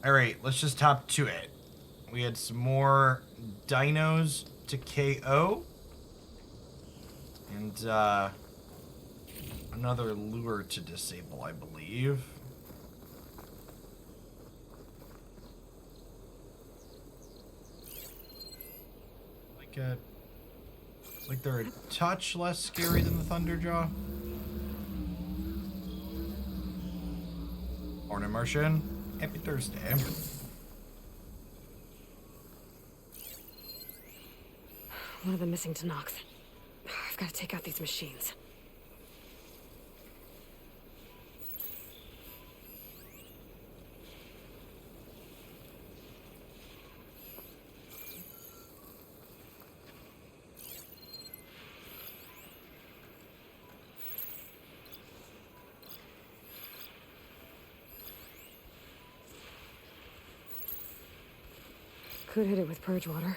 Alright, let's just hop to it. We had some more dinos to KO. And, another lure to disable, I believe. Like they're a touch less scary than the Thunderjaw. Morning, Martian. Happy Thursday. One of them missing to Nox. I've got to take out these machines. Could hit it with purge water.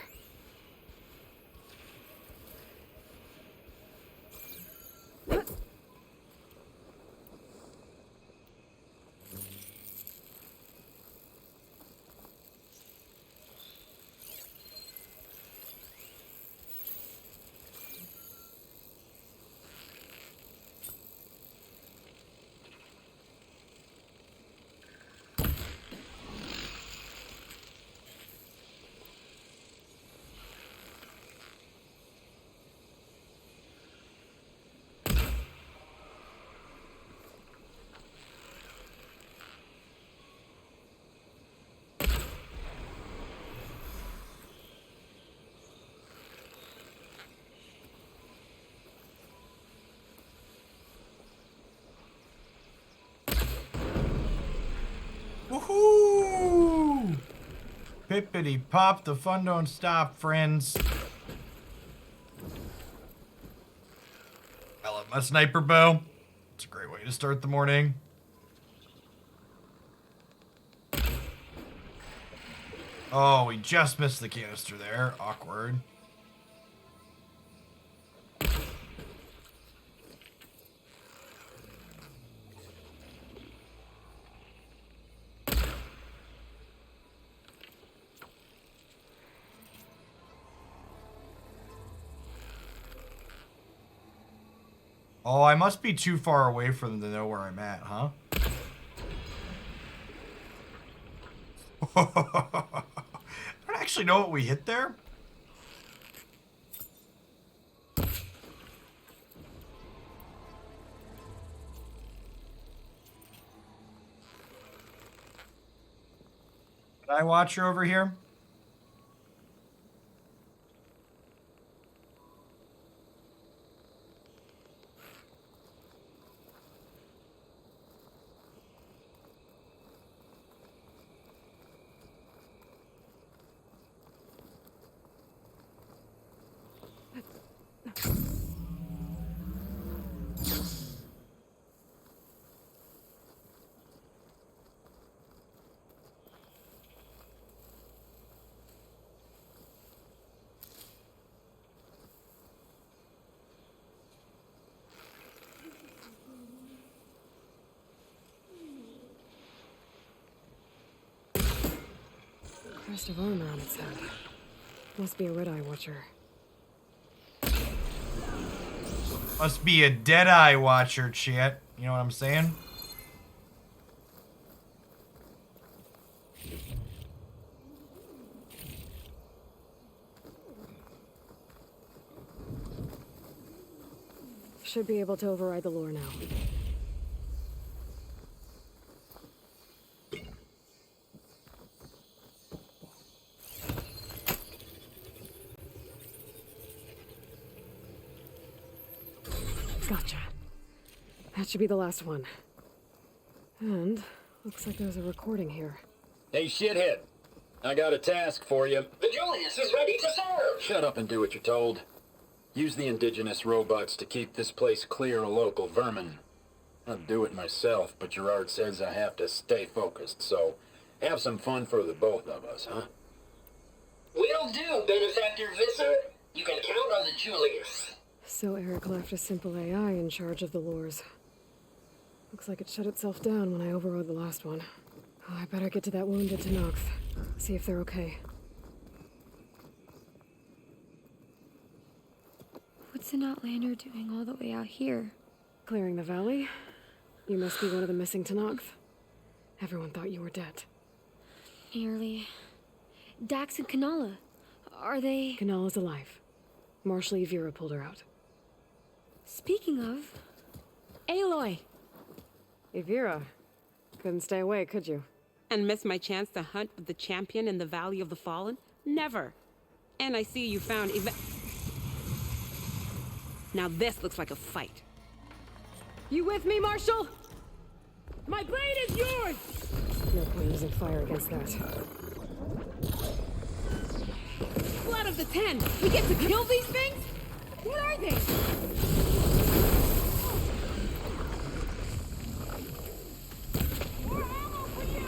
Woohoo! Pippity pop, the fun don't stop, friends. I love my sniper bow. It's a great way to start the morning. Oh, we just missed the canister there. Awkward. Oh, I must be too far away for them to know where I'm at, huh? I don't actually know what we hit there. Eye Watcher over here. Crest of armor on its head. Must be a red-eye watcher. Must be a Deadeye Watcher, chat. You know what I'm saying? Should be able to override the lure now. Gotcha. That should be the last one. And looks like there's a recording here. Hey, shithead. I got a task for you. The Julius is ready to serve! Shut up and do what you're told. Use the indigenous robots to keep this place clear of local vermin. I'd do it myself, but Gerard says I have to stay focused, so have some fun for the both of us, huh? Will do, Benefactor Visser. You can count on the Julius. So Eric left a simple AI in charge of the lures. Looks like it shut itself down when I overrode the last one. Oh, I better get to that wounded Tenakth. See if they're okay. What's an Outlander doing all the way out here? Clearing the valley? You must be one of the missing Tenakth. Everyone thought you were dead. Nearly. Dax and Kanala. Are they... Kanala's alive. Marshal Yvira pulled her out. Speaking of... Aloy! Yvira. Couldn't stay away, could you? And miss my chance to hunt with the champion in the Valley of the Fallen? Never. And I see you found Now this looks like a fight. You with me, Marshal? My blade is yours! No point using fire against that. Blood of the Ten! We get to kill these things? What are they? More ammo for you!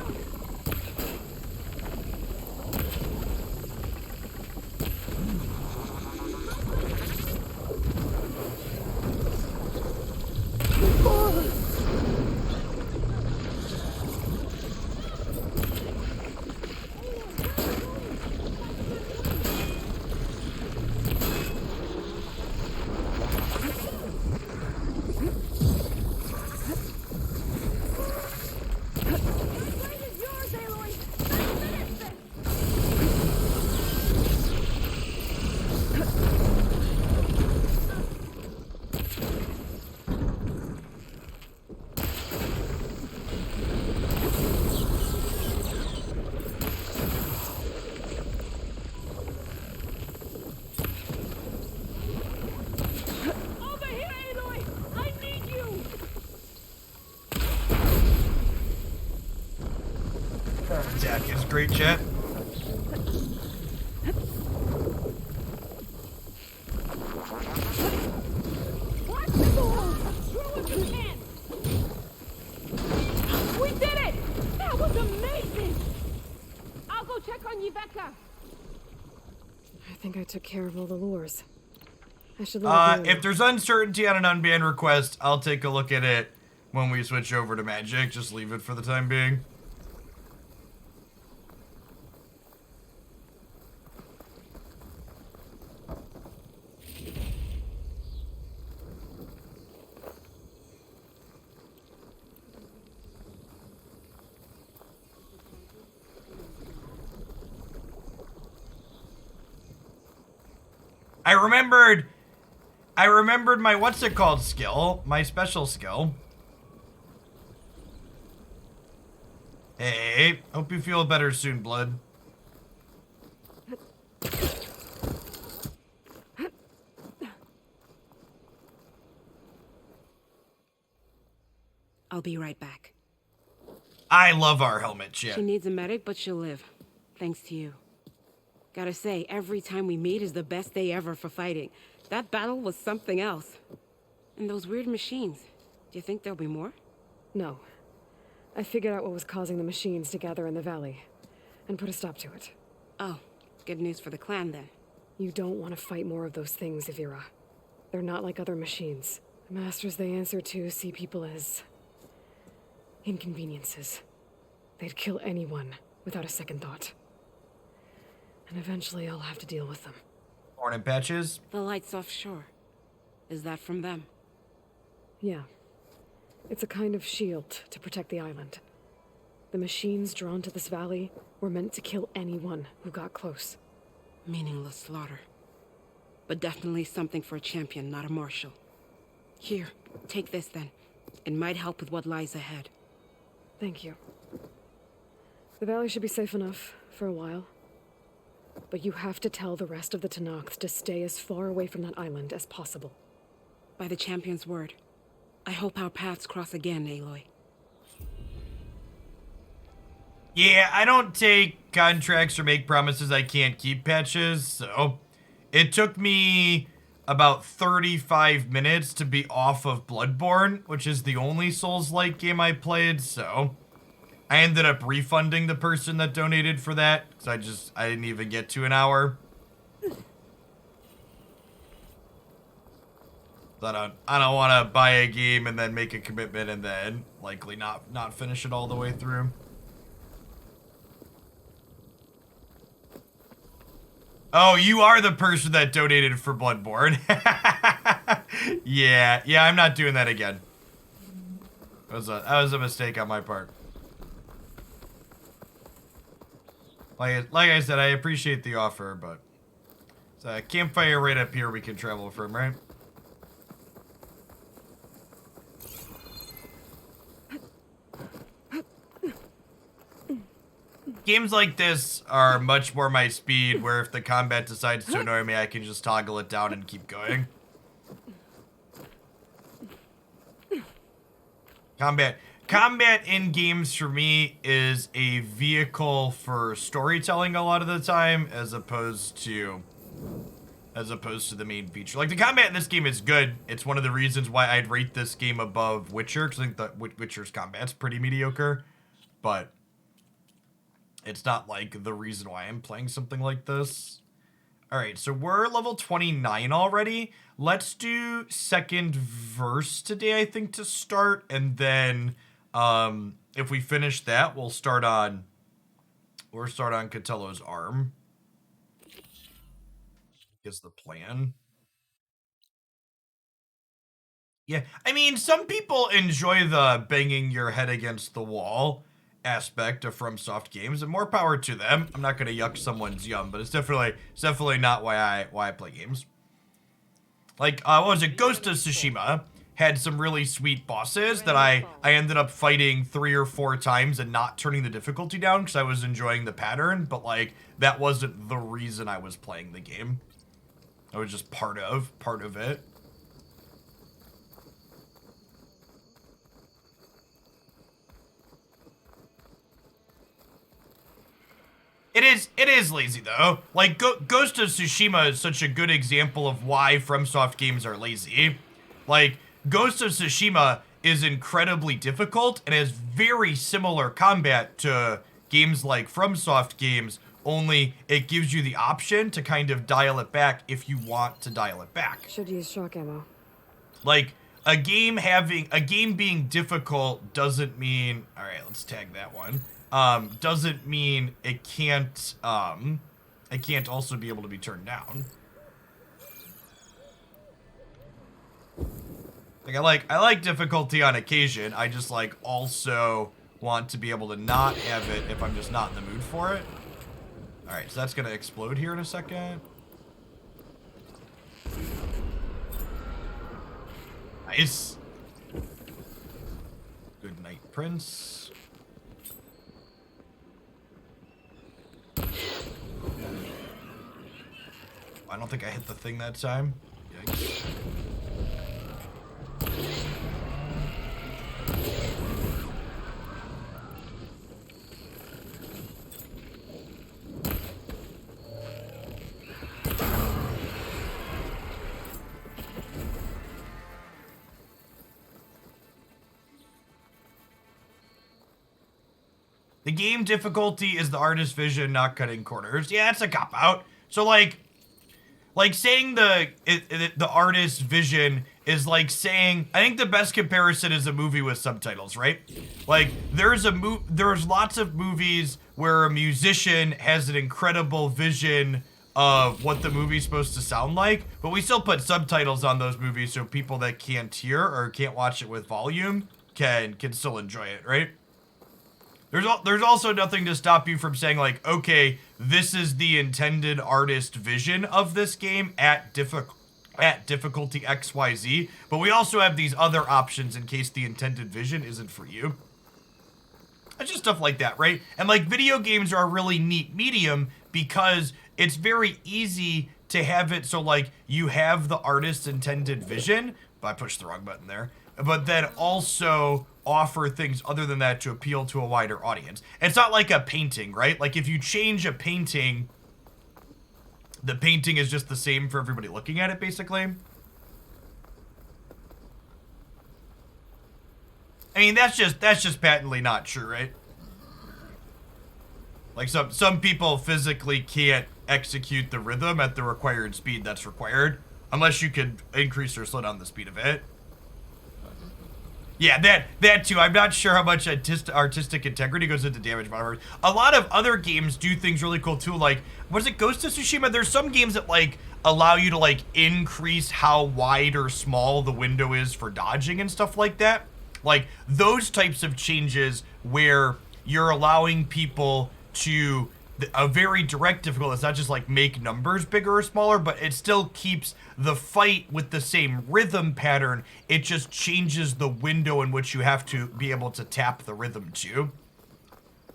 Over here, Aloy! I need you! Attack is great, chat. Watch the door! Throw what you can! We did it! That was amazing! I'll go check on Yveka. I think I took care of all the lures. I should let you If there's uncertainty on an unbanned request, I'll take a look at it when we switch over to magic. Just leave it for the time being. I remembered my what's it called skill, my special skill. Hey, hope you feel better soon, Blood. I'll be right back. I love our helmet She shit. needs a medic, but she'll live. Thanks to you. Gotta say, every time we meet is the best day ever for fighting. That battle was something else. And those weird machines. Do you think there'll be more? No. I figured out what was causing the machines to gather in the valley, and put a stop to it. Oh, good news for the clan then. You don't want to fight more of those things, Yvira. They're not like other machines. The masters they answer to see people as... inconveniences. They'd kill anyone without a second thought. And eventually I'll have to deal with them. Morning, Patches. The lights offshore. Is that from them? Yeah. It's a kind of shield to protect the island. The machines drawn to this valley were meant to kill anyone who got close. Meaningless slaughter. But definitely something for a champion, not a marshal. Here, take this then. It might help with what lies ahead. Thank you. The valley should be safe enough for a while. But you have to tell the rest of the Tenakth to stay as far away from that island as possible. By the champion's word. I hope our paths cross again, Aloy. Yeah, I don't take contracts or make promises I can't keep, Patches, so... It took me about 35 minutes to be off of Bloodborne, which is the only Souls-like game I played, so... I ended up refunding the person that donated for that, because I didn't even get to an hour. I don't want to buy a game and then make a commitment and then likely not finish it all the way through. Oh, you are the person that donated for Bloodborne. Yeah, I'm not doing that again. That was a mistake on my part. Like I said, I appreciate the offer, but it's a campfire right up here we can travel from, right? Games like this are much more my speed, where if the combat decides to annoy me, I can just toggle it down and keep going. Combat in games for me is a vehicle for storytelling a lot of the time, as opposed to the main feature. Like, the combat in this game is good. It's one of the reasons why I'd rate this game above Witcher, because I think that Witcher's combat's pretty mediocre, but it's not like the reason why I'm playing something like this. All right, so we're level 29 already. Let's do second verse today, I think, to start, and then if we finish that, we'll start on Catello's arm. Is the plan. Yeah, I mean, some people enjoy the banging your head against the wall aspect of FromSoft games, and more power to them. I'm not gonna yuck someone's yum, but it's definitely not why I play games. Like, what was it? Ghost of Tsushima had some really sweet bosses that I ended up fighting 3 or 4 times and not turning the difficulty down because I was enjoying the pattern, but like, that wasn't the reason I was playing the game. It was just part of it. It is lazy though. Like, Ghost of Tsushima is such a good example of why FromSoft games are lazy. Like, Ghost of Tsushima is incredibly difficult and has very similar combat to games like FromSoft games, only it gives you the option to kind of dial it back if you want to dial it back. Should use shock ammo. Like, a game being difficult doesn't mean, all right, let's tag that one. Doesn't mean it can't also be able to be turned down. Like, I like difficulty on occasion. I just, like, also want to be able to not have it if I'm just not in the mood for it. Alright, so that's gonna explode here in a second. Nice. Good night, Prince. I don't think I hit the thing that time. Yikes. The game difficulty is the artist's vision, not cutting corners. Yeah, that's a cop-out. So, like saying the artist's vision is like saying, I think the best comparison is a movie with subtitles, right? Like, there's lots of movies where a musician has an incredible vision of what the movie's supposed to sound like, but we still put subtitles on those movies so people that can't hear or can't watch it with volume can still enjoy it, right? There's also nothing to stop you from saying, like, okay, this is the intended artist vision of this game at difficulty XYZ, but we also have these other options in case the intended vision isn't for you. It's just stuff like that, right? And, like, video games are a really neat medium because it's very easy to have it so, like, you have the artist's intended vision, but I pushed the wrong button there, but then also offer things other than that to appeal to a wider audience. It's not like a painting, right? Like, if you change a painting, the painting is just the same for everybody looking at it, basically. I mean, that's just patently not true, right? Like, some people physically can't execute the rhythm at the required speed that's required, unless you could increase or slow down the speed of it. Yeah, that too. I'm not sure how much artistic integrity goes into damage modifiers. A lot of other games do things really cool too. Like, was it Ghost of Tsushima? There's some games that like allow you to like increase how wide or small the window is for dodging and stuff like that. Like those types of changes where you're allowing people to a very direct difficulty. It's not just like make numbers bigger or smaller, but it still keeps the fight with the same rhythm pattern. It just changes the window in which you have to be able to tap the rhythm to.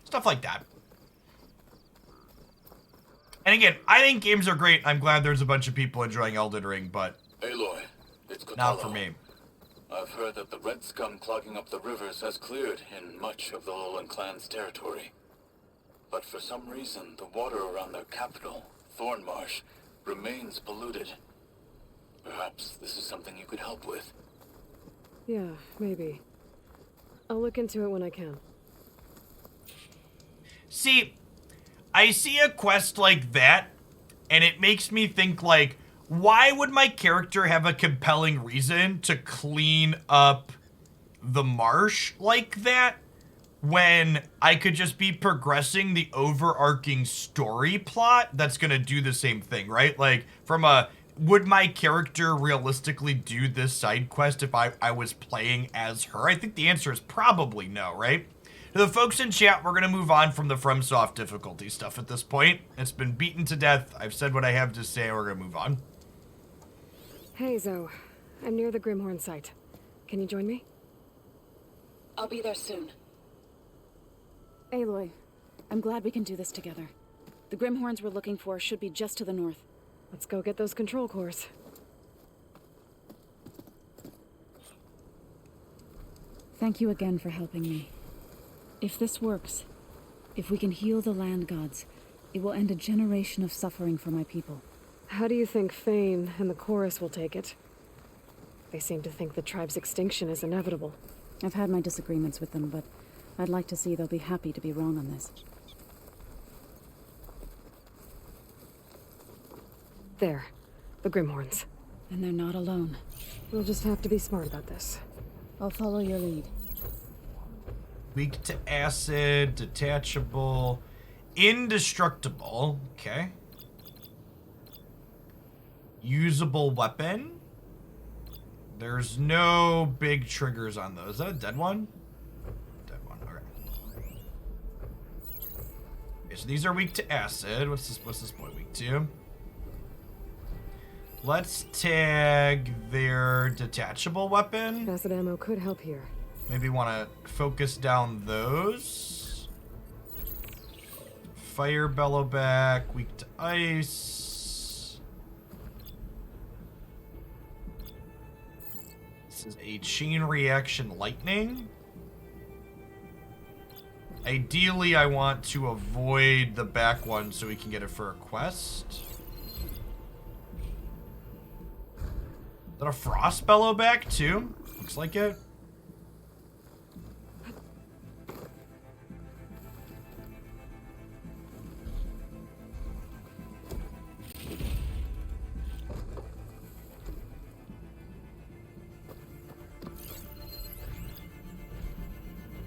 Stuff like that. And again, I think games are great. I'm glad there's a bunch of people enjoying Elden Ring, but Aloy, it's not Kotallo. for me. I've heard that the red scum clogging up the rivers has cleared in much of the Lowland clan's territory. But for some reason, the water around their capital, Thornmarsh, remains polluted. Perhaps this is something you could help with. Yeah, maybe. I'll look into it when I can. See, I see a quest like that, and it makes me think like, why would my character have a compelling reason to clean up the marsh like that when I could just be progressing the overarching story plot that's gonna do the same thing, right? Like, from a, would my character realistically do this side quest if I was playing as her? I think the answer is probably no, right? To the folks in chat, we're gonna move on from the FromSoft difficulty stuff at this point. It's been beaten to death. I've said what I have to say. We're gonna move on. Hey, Zoe. I'm near the Grimhorn site. Can you join me? I'll be there soon. Aloy, I'm glad we can do this together. The Grimhorns we're looking for should be just to the north. Let's go get those control cores. Thank you again for helping me. If this works, if we can heal the land gods, it will end a generation of suffering for my people. How do you think Fane and the chorus will take it? They seem to think the tribe's extinction is inevitable. I've had my disagreements with them, but I'd like to see they'll be happy to be wrong on this. There. The Grimhorns. And they're not alone. We'll just have to be smart about this. I'll follow your lead. Weak to acid, detachable, indestructible. Okay. Usable weapon. There's no big triggers on those. Is that a dead one? Dead one. Okay. Okay, so these are weak to acid. What's this boy weak to? Let's tag their detachable weapon. Acid ammo could help here. Maybe want to focus down those. Fire bellow back, weak to ice. This is a chain reaction lightning. Ideally, I want to avoid the back one so we can get it for a quest. Is that a frost bellow back too? Looks like it.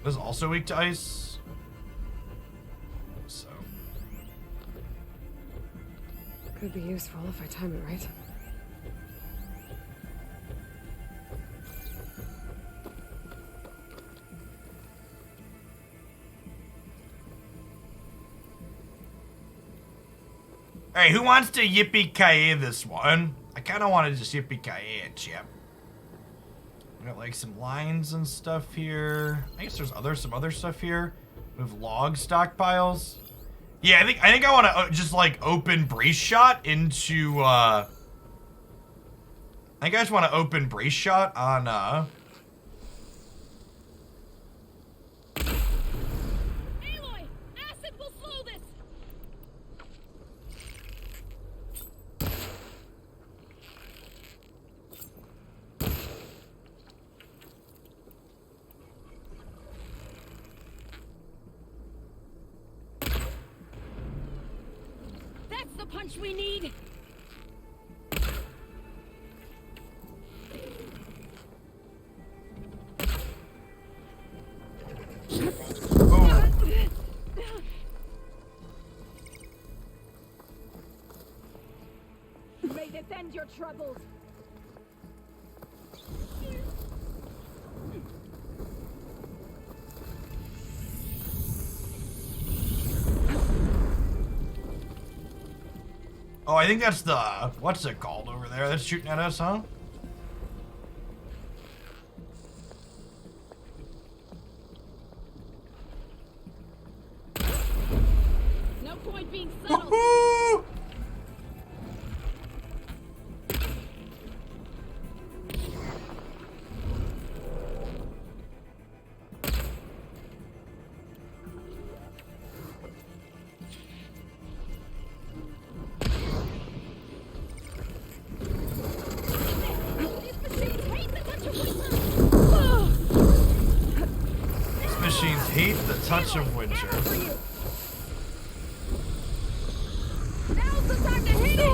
This is also weak to ice. So. Could be useful if I time it right. Alright, who wants to yippee-ki-yay this one? I kind of want to just yippee-ki-yay it, chip. We got like some lines and stuff here. I guess there's some other stuff here. We have log stockpiles. Yeah, I think I want to just like open brace shot into I think I just want to open brace shot on Aloy! Acid will slow this! That's the punch we need! May this end your troubles. Oh, I think that's the... What's it called over there? That's shooting at us, huh? No point being settled. Woohoo! These machines hate the touch of winter. Now's the time to hit it!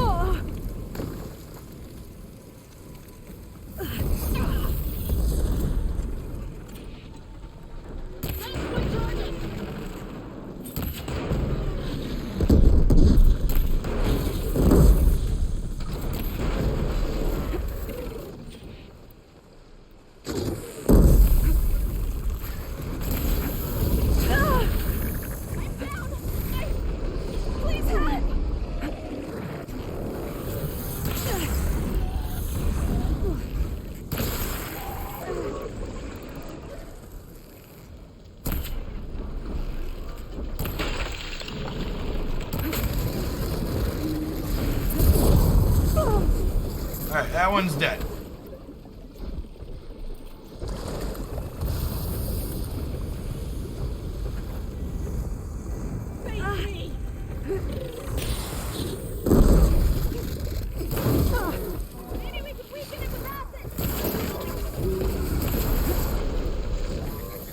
Please help! Alright, that one's dead. Face me! Maybe we can weaken it with acid!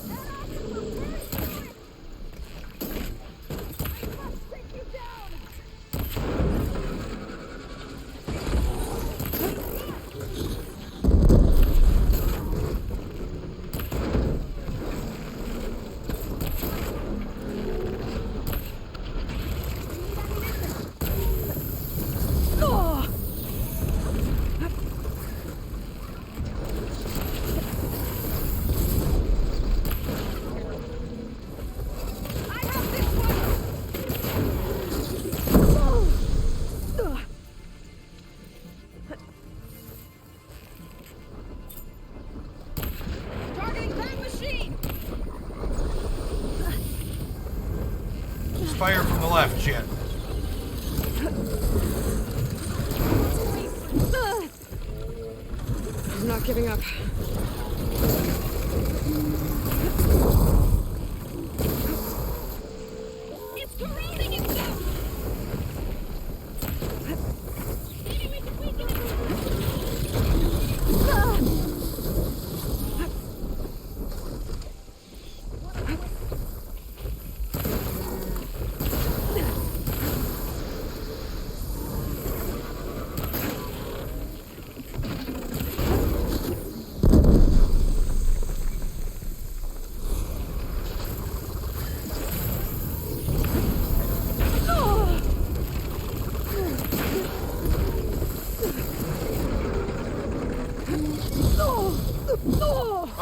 That acid will burn through it! I must take you down! I have this one! Targeting that machine! Fire from the left, Jen. I'm not giving up. It's corroding itself! Maybe we can weaken it!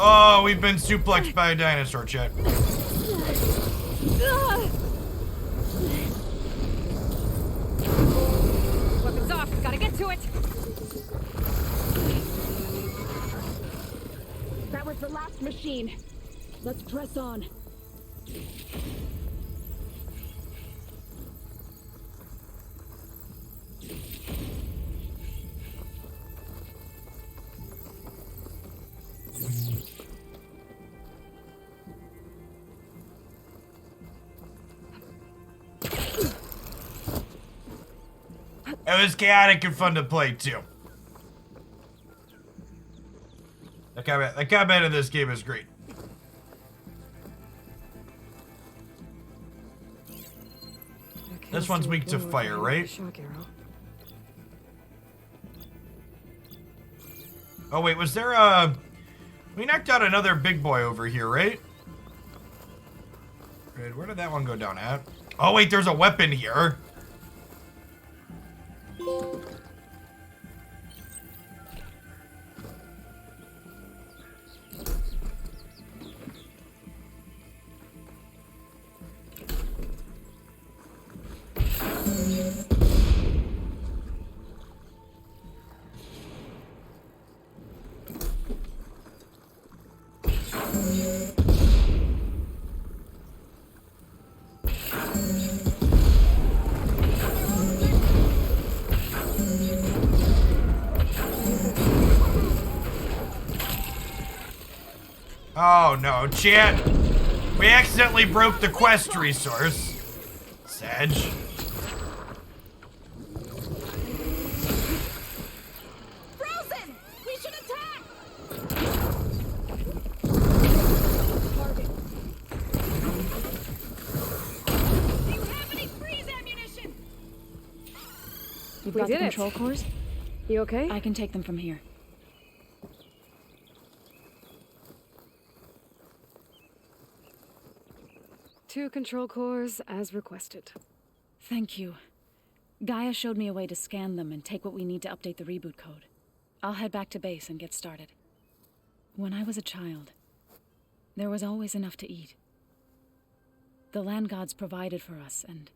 Oh, we've been suplexed by a dinosaur, Chet. Weapons off! Gotta get to it! That was the last machine. Let's press on. It was chaotic and fun to play, too. The combat in this game is great. This one's weak to fire, right? Shock arrow. Oh, wait, was there a... We knocked out another big boy over here, right? Good, where did that one go down at? Oh, wait, there's a weapon here. Oh no, chat. We accidentally broke the quest resource. Sedge. Frozen! We should attack! Do you have any freeze ammunition? You've We got the did it. control cores? You okay? I can take them from here. Two control cores as requested. Thank you. Gaia showed me a way to scan them and take what we need to update the reboot code. I'll head back to base and get started. When I was a child, there was always enough to eat. The land gods provided for us, and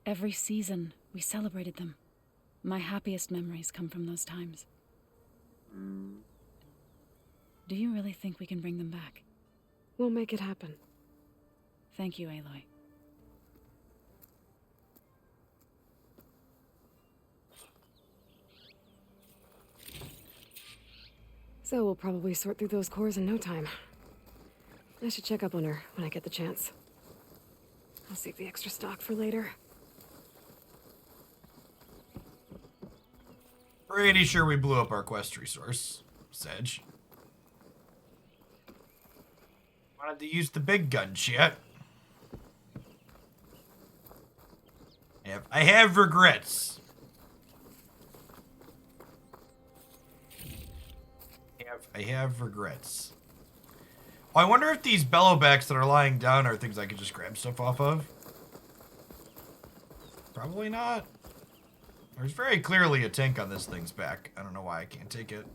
every season we celebrated them. My happiest memories come from those times. Do you really think we can bring them back? We'll make it happen. Thank you, Aloy. So we'll probably sort through those cores in no time. I should check up on her when I get the chance. I'll save the extra stock for later. Pretty sure we blew up our quest resource, Sedge. Wanted to use the big gun, shit. I have regrets. I have regrets. Oh, I wonder if these bellowbacks that are lying down are things I could just grab stuff off of. Probably not. There's very clearly a tank on this thing's back. I don't know why I can't take it.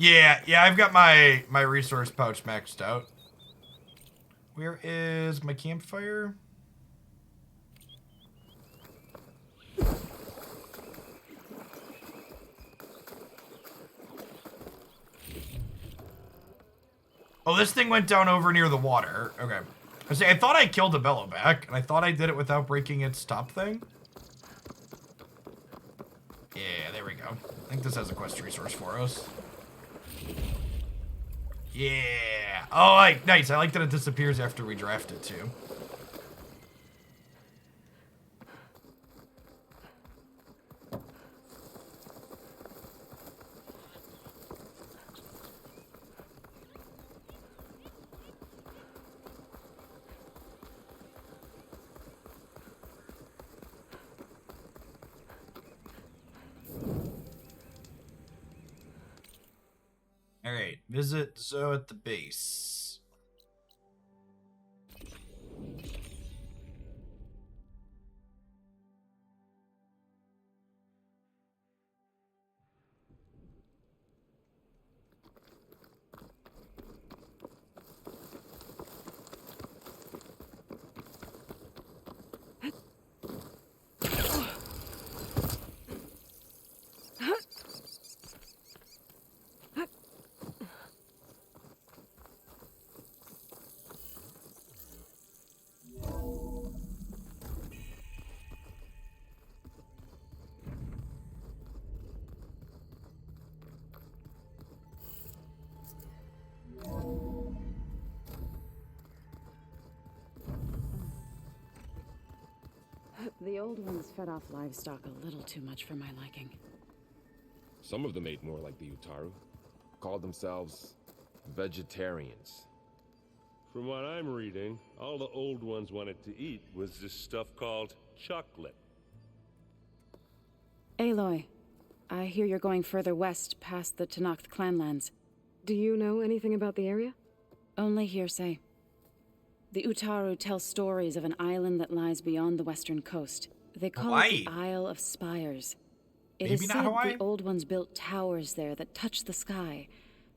Yeah, I've got my resource pouch maxed out. Where is my campfire? Oh, this thing went down over near the water. Okay. I thought I killed a bellowback, and I thought I did it without breaking its top thing. Yeah, there we go. I think this has a quest resource for us. Yeah. Oh, nice. I like that it disappears after we draft it, too. Alright, visit Zoe at the base. The old ones fed off livestock a little too much for my liking. Some of them ate more like the Utaru. Called themselves vegetarians. From what I'm reading, all the old ones wanted to eat was this stuff called chocolate. Aloy, I hear you're going further west past the Tenakth clanlands. Do you know anything about the area? Only hearsay. The Utaru tell stories of an island that lies beyond the western coast. They call it the Isle of Spires. It is said the old ones built towers there that touch the sky,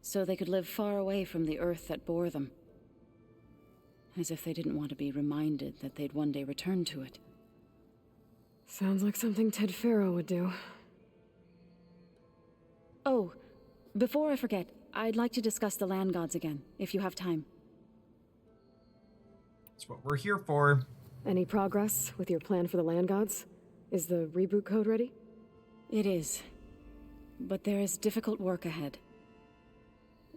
so they could live far away from the earth that bore them. As if they didn't want to be reminded that they'd one day return to it. Sounds like something Ted Farrow would do. Oh, before I forget, I'd like to discuss the land gods again, if you have time. That's what we're here for. Any progress with your plan for the land gods? Is the reboot code ready? It is. But there is difficult work ahead.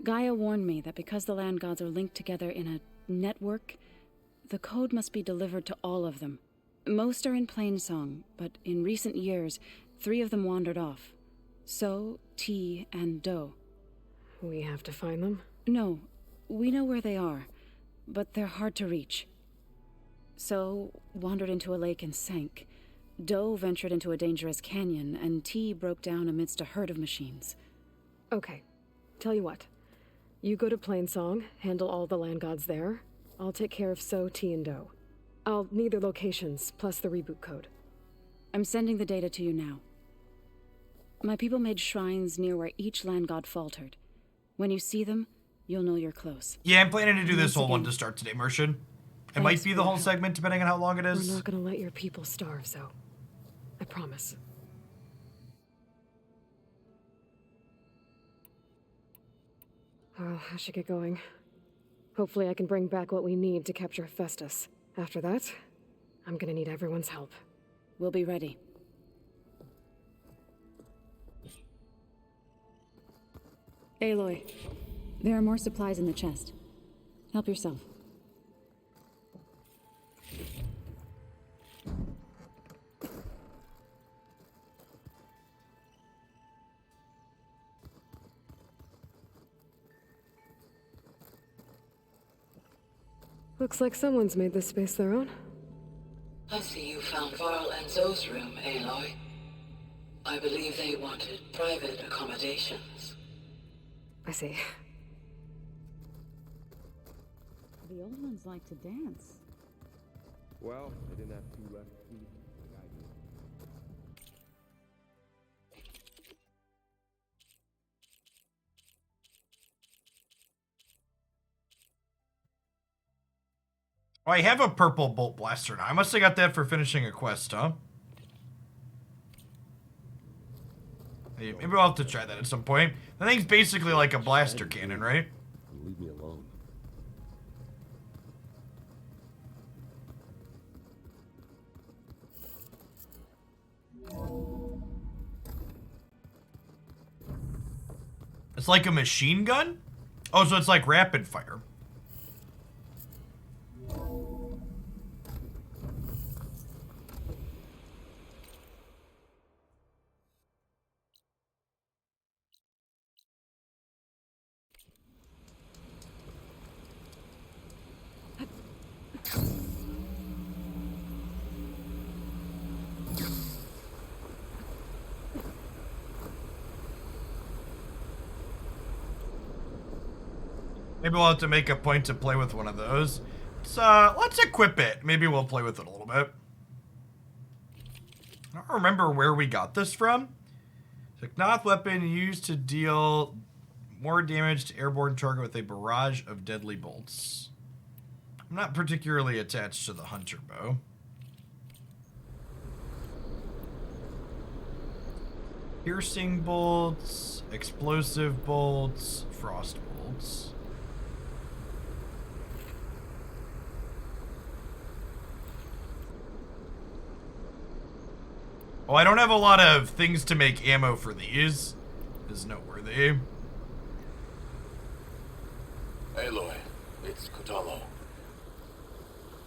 Gaia warned me that because the land gods are linked together in a network, the code must be delivered to all of them. Most are in Plainsong, but in recent years, 3 of them wandered off. So, T, and Do. We have to find them? No, we know where they are, but they're hard to reach. So, wandered into a lake and sank. Do ventured into a dangerous canyon, and T broke down amidst a herd of machines. Okay. Tell you what. You go to Plainsong, handle all the land gods there. I'll take care of So, T, and Do. I'll need their locations, plus the reboot code. I'm sending the data to you now. My people made shrines near where each land god faltered. When you see them, you'll know you're close. Yeah, I'm planning to do this whole one to start today, Mershon. It might be the whole segment, depending on how long it is. We're not gonna let your people starve, Zo. I promise. Well, I should get going. Hopefully I can bring back what we need to capture Festus. After that, I'm gonna need everyone's help. We'll be ready. Aloy, there are more supplies in the chest. Help yourself. Looks like someone's made this space their own. I see you found Varl and Zoe's room, Aloy. I believe they wanted private accommodations. I see. The old ones like to dance. Well, they didn't have 2 left feet like I did. Oh, I have a purple bolt blaster now. I must have got that for finishing a quest, huh? Hey, maybe I'll have to try that at some point. That thing's basically like a blaster cannon, right? Leave me alone. It's like a machine gun? Oh, so it's like rapid fire. Maybe we'll have to make a point to play with one of those. Let's equip it. Maybe we'll play with it a little bit. I don't remember where we got this from. Technoth weapon used to deal more damage to airborne target with a barrage of deadly bolts. I'm not particularly attached to the hunter bow. Piercing bolts, explosive bolts, frost bolts. Oh, I don't have a lot of things to make ammo for these. Is noteworthy. Aloy, it's Kotallo.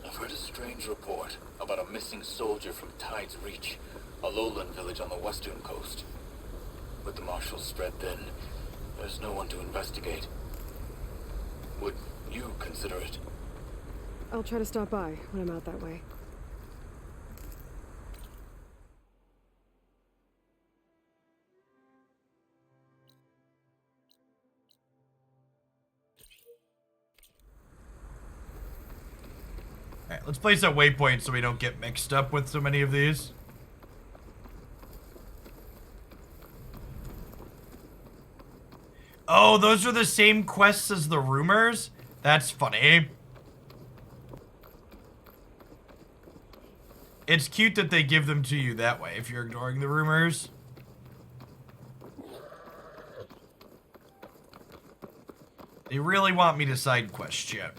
I've heard a strange report about a missing soldier from Tide's Reach, a lowland village on the western coast. With the marshals spread thin, there's no one to investigate. Would you consider it? I'll try to stop by when I'm out that way. Alright, let's place a waypoint so we don't get mixed up with so many of these. Oh, those are the same quests as the rumors? That's funny. It's cute that they give them to you that way if you're ignoring the rumors. They really want me to side quest shit.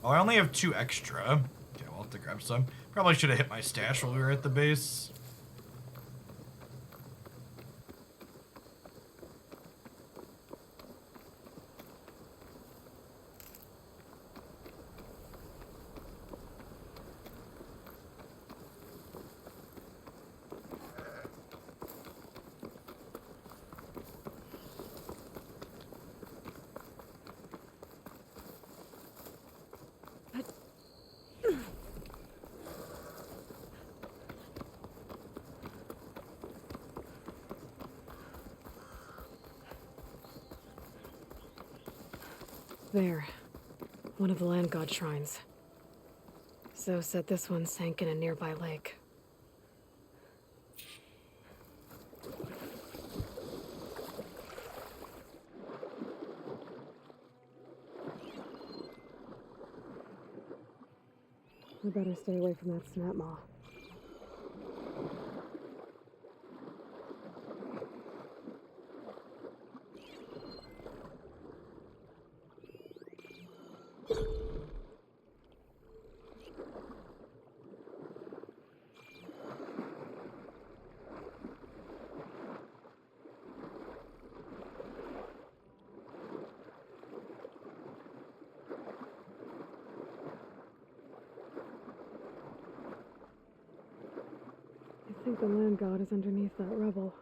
Oh, I only have 2 extra. Okay, we'll have to grab some. Probably should have hit my stash while we were at the base. There. One of the land god shrines. Zoe said this one sank in a nearby lake. We better stay away from that snap maw. I think the land god is underneath that rubble.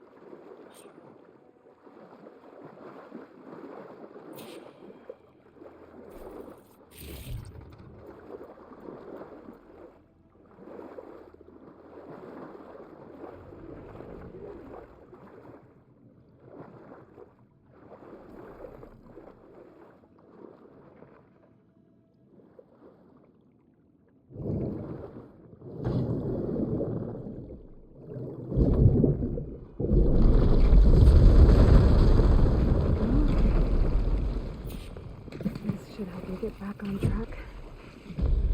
Should help you get back on track.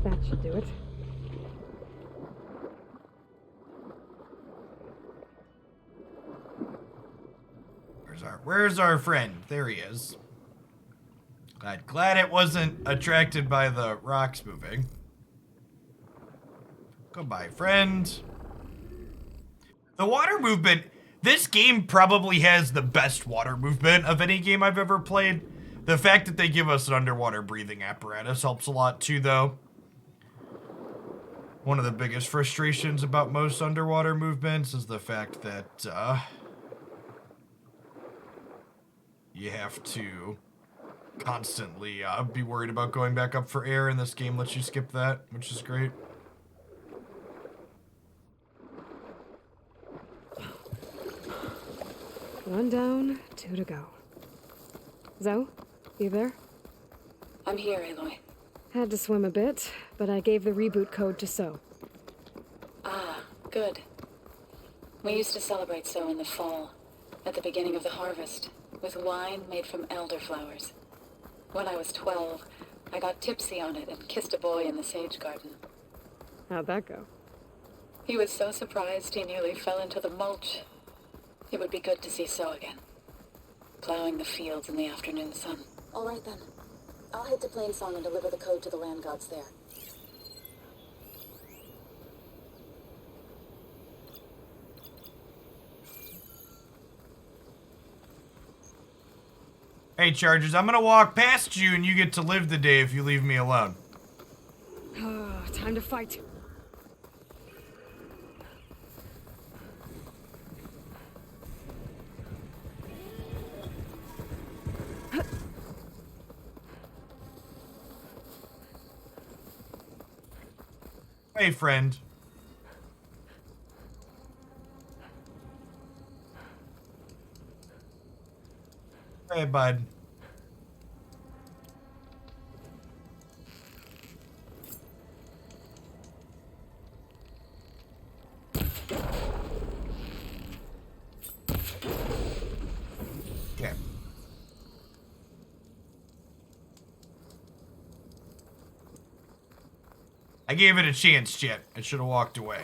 That should do it. Where's our friend? There he is. Glad it wasn't attracted by the rocks moving. Goodbye, friend. The water movement. This game probably has the best water movement of any game I've ever played. The fact that they give us an underwater breathing apparatus helps a lot too, though. One of the biggest frustrations about most underwater movements is the fact that you have to constantly be worried about going back up for air, and this game lets you skip that, which is great. One down, 2 to go. Zoe, you there? I'm here, Aloy. Had to swim a bit, but I gave the reboot code to So. Ah, good. We used to celebrate So in the fall, at the beginning of the harvest, with wine made from elderflowers. When I was 12, I got tipsy on it and kissed a boy in the sage garden. How'd that go? He was so surprised he nearly fell into the mulch. It would be good to see So again. Plowing the fields in the afternoon sun. All right then. I'll head to Plainsong and deliver the code to the land gods there. Hey, Chargers, I'm gonna walk past you and you get to live the day if you leave me alone. Time to fight. Hey, friend. Hey, bud. Okay. I gave it a chance, Jet. I should have walked away.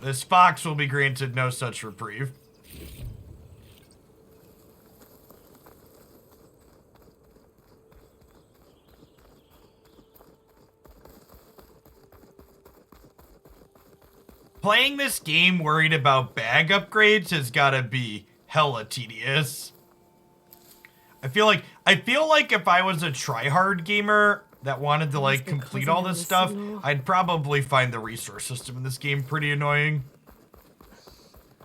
This fox will be granted no such reprieve. Playing this game worried about bag upgrades has gotta be hella tedious. I feel like if I was a tryhard gamer that wanted to like complete all this stuff, I'd probably find the resource system in this game pretty annoying.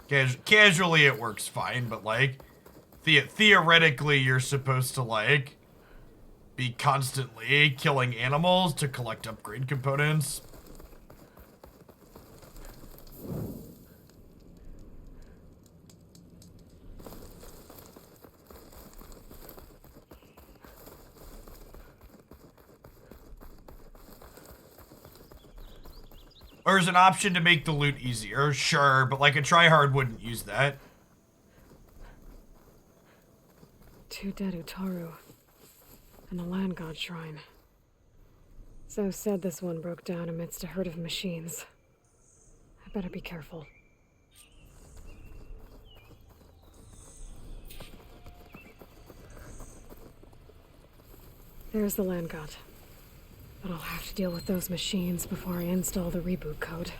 Casually it works fine, but like theoretically you're supposed to like be constantly killing animals to collect upgrade components. Or is an option to make the loot easier? Sure, but like a tryhard wouldn't use that. 2 dead Utaru. And a land god shrine. So said this one broke down amidst a herd of machines. I better be careful. There's the land god. But I'll have to deal with those machines before I install the reboot code.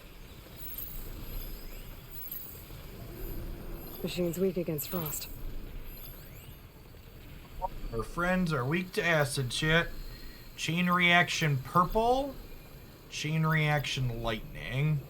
Machine's weak against frost. Our friends are weak to acid shit. Chain reaction purple. Chain reaction lightning.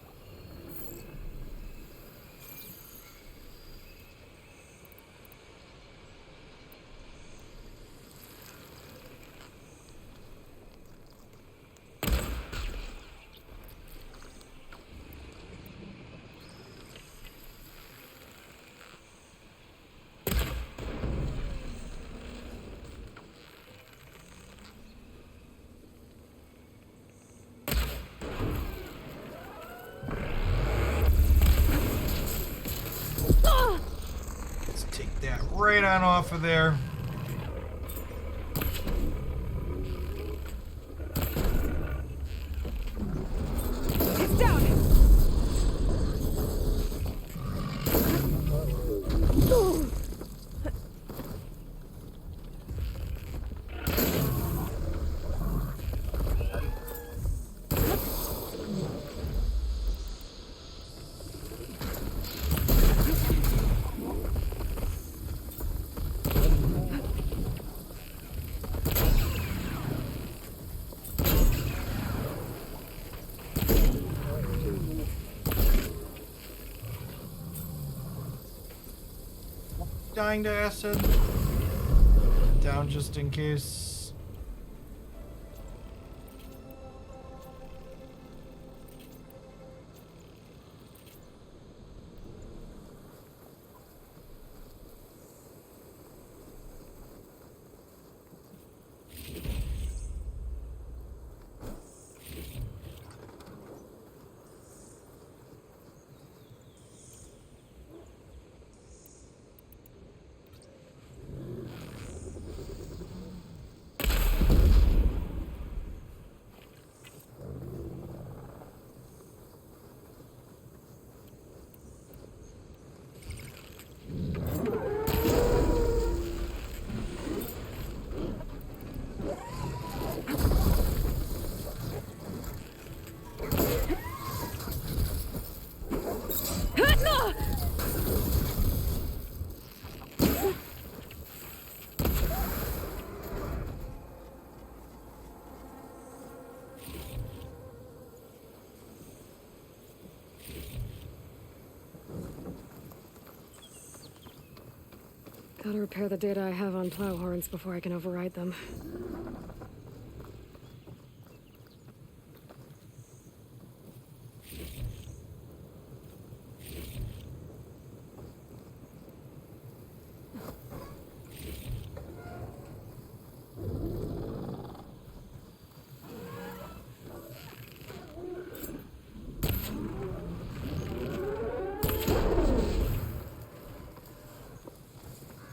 Right on off of there. It's down. Dying to acid. Down just in case. Gotta repair the data I have on plow horns before I can override them.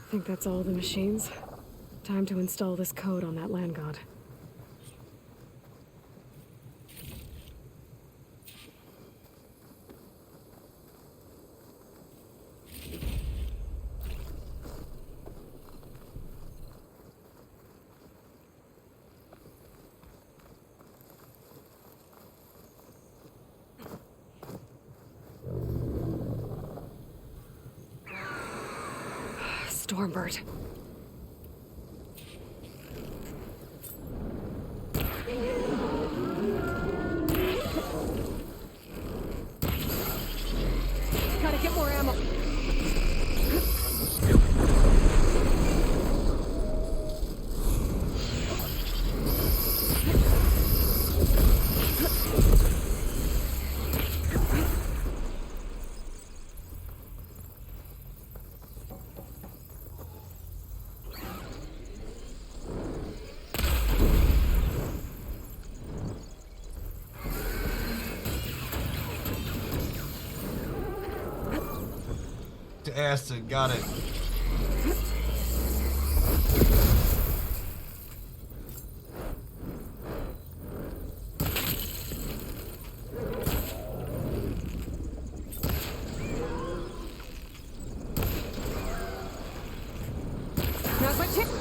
Think that's all the machines? Time to install this code on that land god. Stormbird. Gotta get more ammo. Acid, got it. Now's my chance.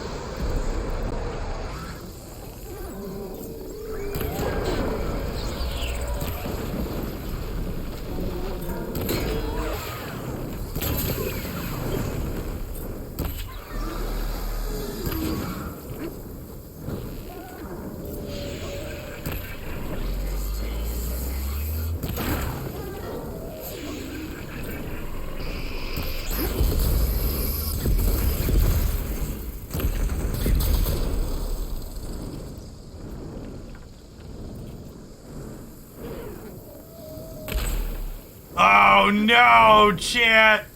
Oh no, chat!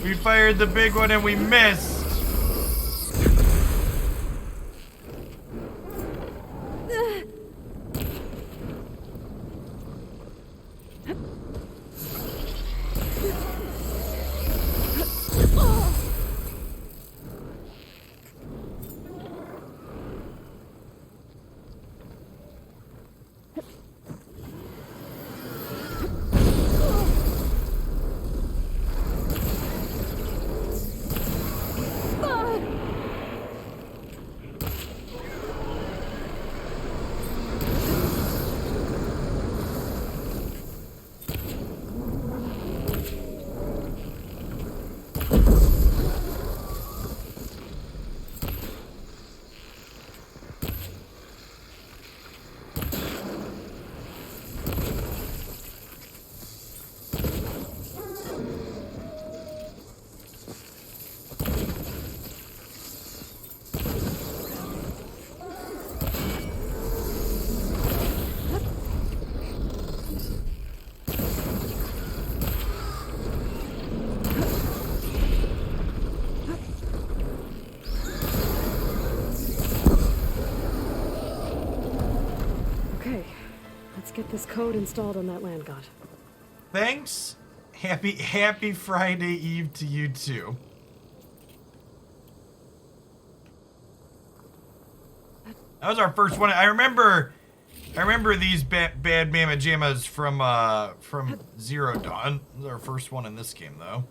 We fired the big one and we missed. Get this code installed on that land god. Thanks. Happy Friday Eve to you too. That was our first one. I remember these bad mama jammas from Zero Dawn. This is our first one in this game though.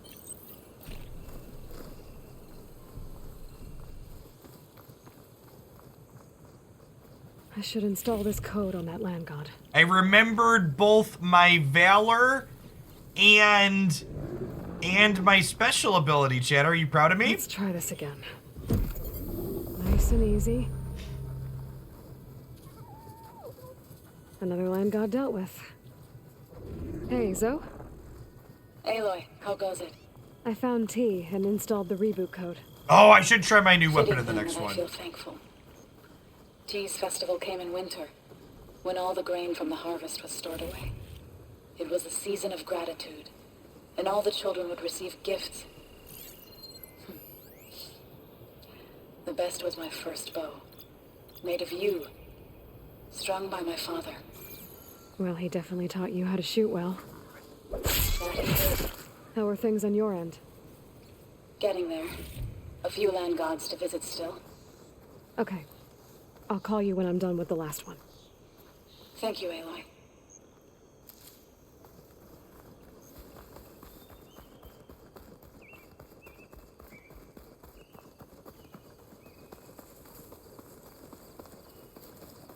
I should install this code on that land god. I remembered both my valor and my special ability, Chad. Are you proud of me? Let's try this again. Nice and easy. Another land god dealt with. Hey, Zoe? Aloy, how goes it? I found T and installed the reboot code. Oh, I should try my new weapon in the next one. I feel thankful. T's festival came in winter, when all the grain from the harvest was stored away. It was a season of gratitude, and all the children would receive gifts. The best was my first bow, made of yew, strung by my father. Well, he definitely taught you how to shoot well. How are things on your end? Getting there. A few land gods to visit still. Okay. I'll call you when I'm done with the last one. Thank you, Aloy.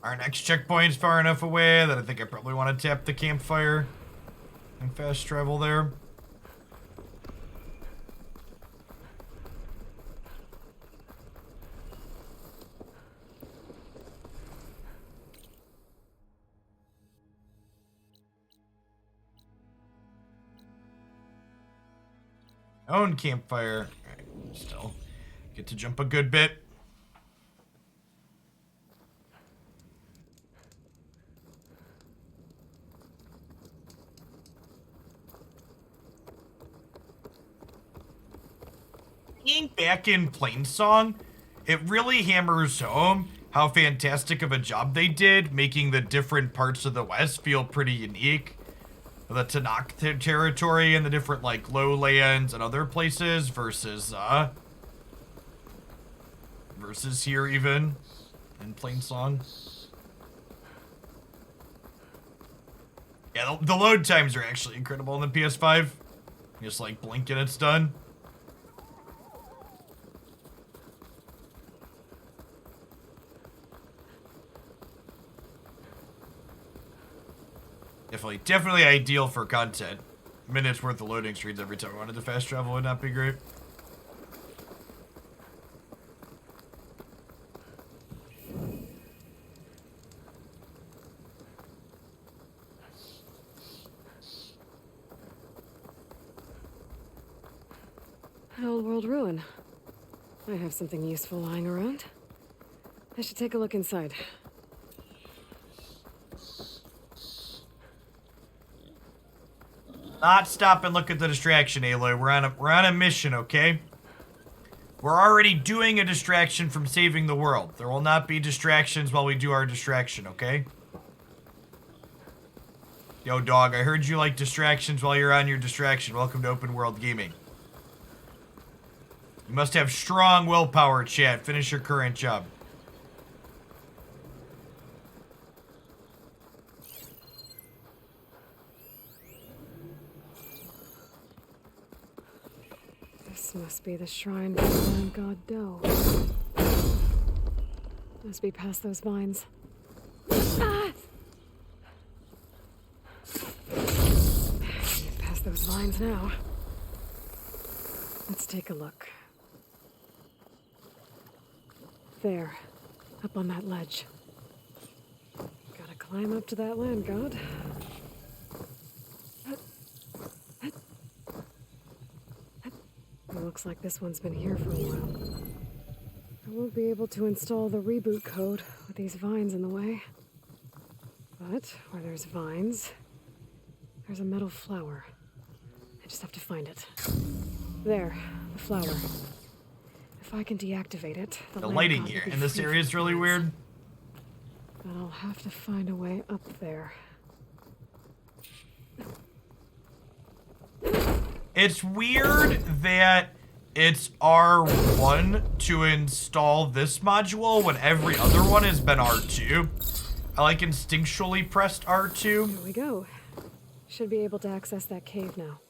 Our next checkpoint's far enough away that I think I probably want to tap the campfire and fast travel there. Own campfire. Alright, still get to jump a good bit. Being back in Plainsong, it really hammers home how fantastic of a job they did making the different parts of the West feel pretty unique. The Tanakh territory and the different, like, lowlands and other places versus here even in Plainsong. Yeah, the load times are actually incredible in the PS5. Just, like, blink and it's done. Definitely ideal for content. Minutes worth of loading screens every time I wanted to fast travel would not be great. An old world ruin. I have something useful lying around. I should take a look inside. Not stop and look at the distraction, Aloy. We're on a mission, okay? We're already doing a distraction from saving the world. There will not be distractions while we do our distraction, okay? Yo, dog, I heard you like distractions while you're on your distraction. Welcome to Open World Gaming. You must have strong willpower, chat. Finish your current job. This must be the shrine for the land god Do. Must be past those vines. Ah! Past those vines now. Let's take a look. There, up on that ledge. Gotta climb up to that land god. It looks like this one's been here for a while. I won't be able to install the reboot code with these vines in the way. But where there's vines, there's a metal flower. I just have to find it. There, the flower. If I can deactivate it, the lighting here in this area is really weird. But I'll have to find a way up there. It's weird that it's R1 to install this module when every other one has been R2. I like instinctually pressed R2. Here we go. Should be able to access that cave now.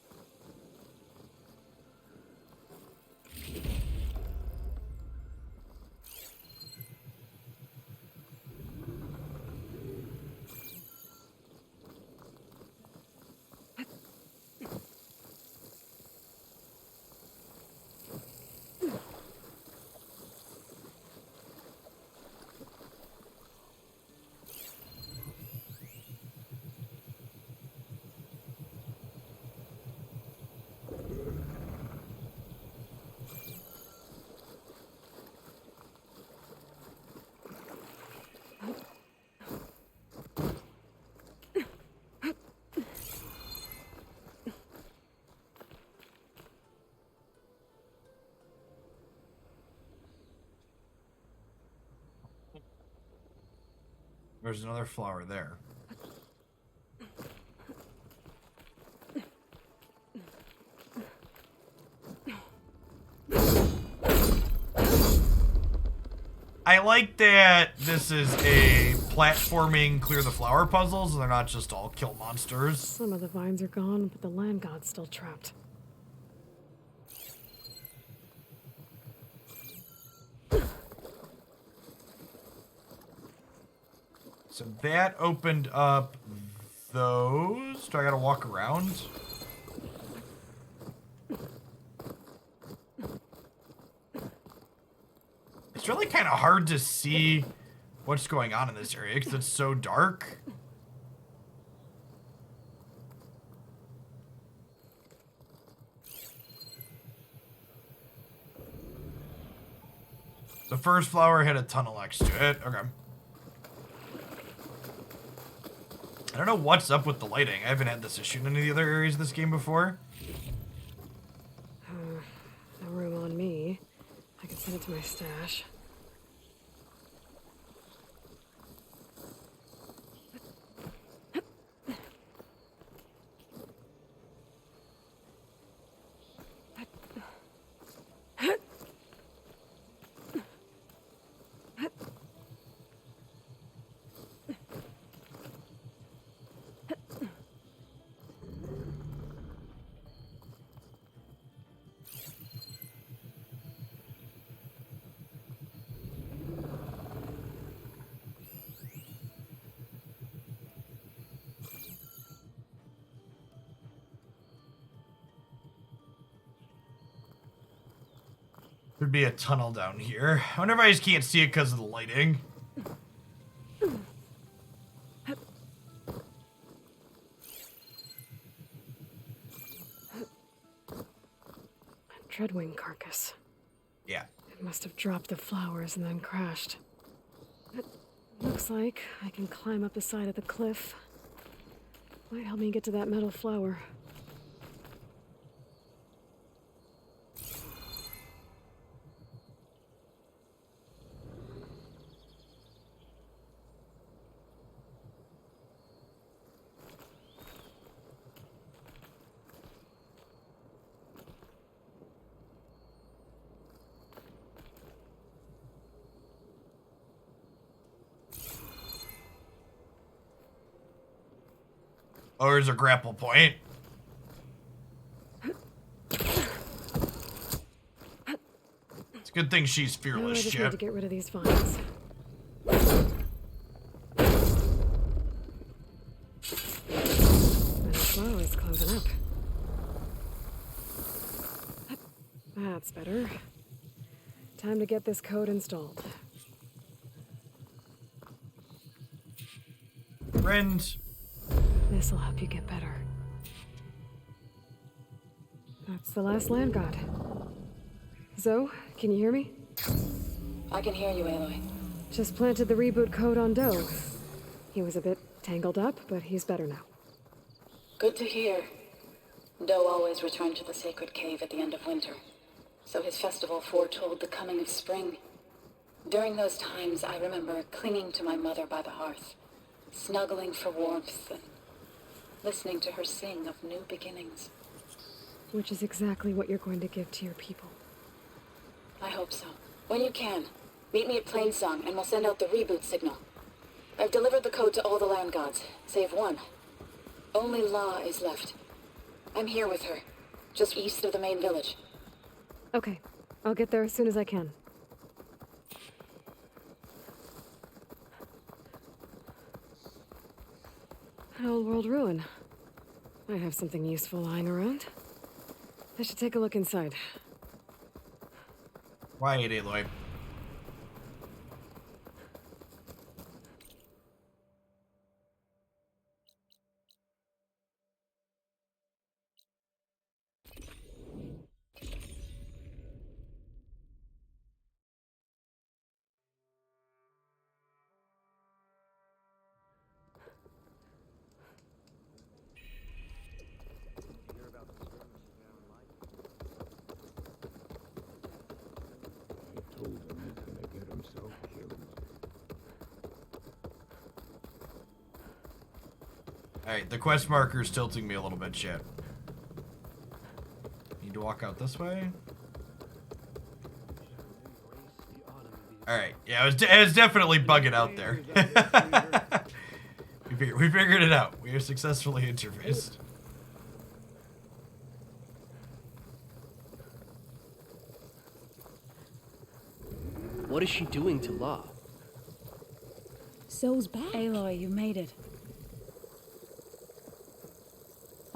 There's another flower there. I like that this is a platforming clear the flower puzzles and they're not just all kill monsters. Some of the vines are gone, but the land god's still trapped. So that opened up those. Do I gotta walk around? It's really kind of hard to see what's going on in this area because it's so dark. The first flower had a tunnel next to it. Okay. I don't know what's up with the lighting. I haven't had this issue in any of the other areas of this game before. No room on me. I can send it to my stash. There'd be a tunnel down here. I wonder if I just can't see it because of the lighting. Treadwing carcass. Yeah. It must have dropped the flowers and then crashed. It looks like I can climb up the side of the cliff. Might help me get to that metal flower. Oh, there's a grapple point. It's a good thing she's fearless, I just Chip. need to get rid of these vines. And the flower is closing up. That's better. Time to get this code installed. Friend. This'll help you get better. That's the last land god. Zoe, can you hear me? I can hear you, Aloy. Just planted the reboot code on Doe. He was a bit tangled up, but he's better now. Good to hear. Doe always returned to the sacred cave at the end of winter, so his festival foretold the coming of spring. During those times, I remember clinging to my mother by the hearth, snuggling for warmth and listening to her sing of new beginnings. Which is exactly what you're going to give to your people. I hope so. When you can, meet me at Plainsong and we'll send out the reboot signal. I've delivered the code to all the land gods, save one. Only La is left. I'm here with her, just east of the main village. Okay, I'll get there as soon as I can. An old world ruin. Might have something useful lying around. I should take a look inside. Quiet, Aloy. Alright, the quest marker is tilting me a little bit, shit. Need to walk out this way? Alright, yeah, it was definitely bugging out there. we figured it out. We are successfully interfaced. What is she doing to La? So's back. Aloy, you made it.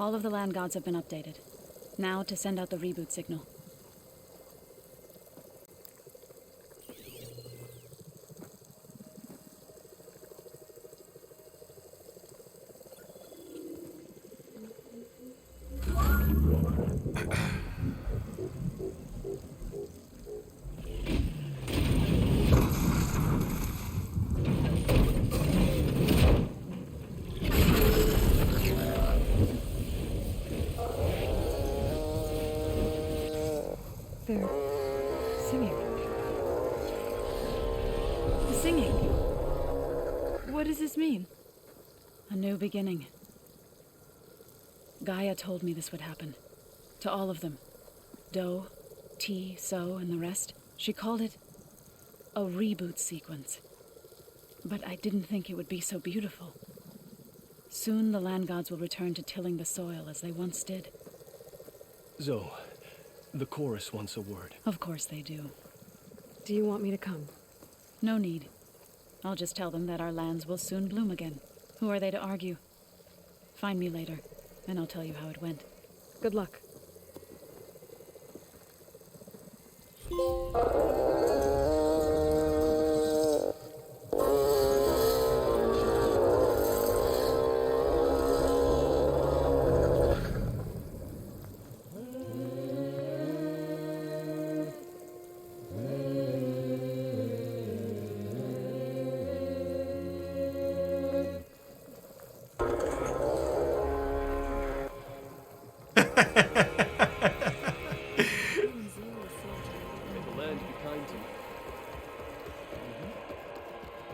All of the land gods have been updated. Now to send out the reboot signal. there, singing. Singing? What does this mean? A new beginning. Gaia told me this would happen. To all of them. Do, T, So, and the rest. She called it a reboot sequence. But I didn't think it would be so beautiful. Soon the land gods will return to tilling the soil as they once did. Zoe, the chorus wants a word. Of course they do. Do you want me to come? No need. I'll just tell them that our lands will soon bloom again. Who are they to argue? Find me later, and I'll tell you how it went. Good luck.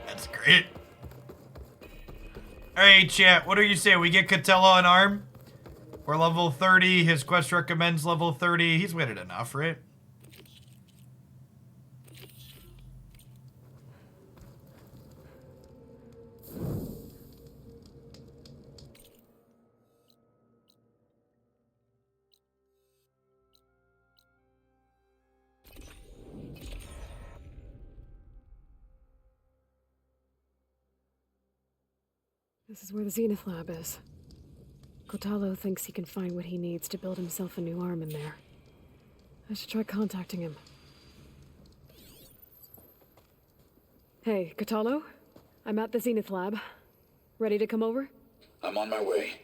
That's great. Alright, chat, what do you say? We get Catella an arm? We're level 30. His quest recommends level 30. He's waited enough, right? This is where the Zenith Lab is. Kotalo thinks he can find what he needs to build himself a new arm in there. I should try contacting him. Hey, Kotalo? I'm at the Zenith Lab. Ready to come over? I'm on my way.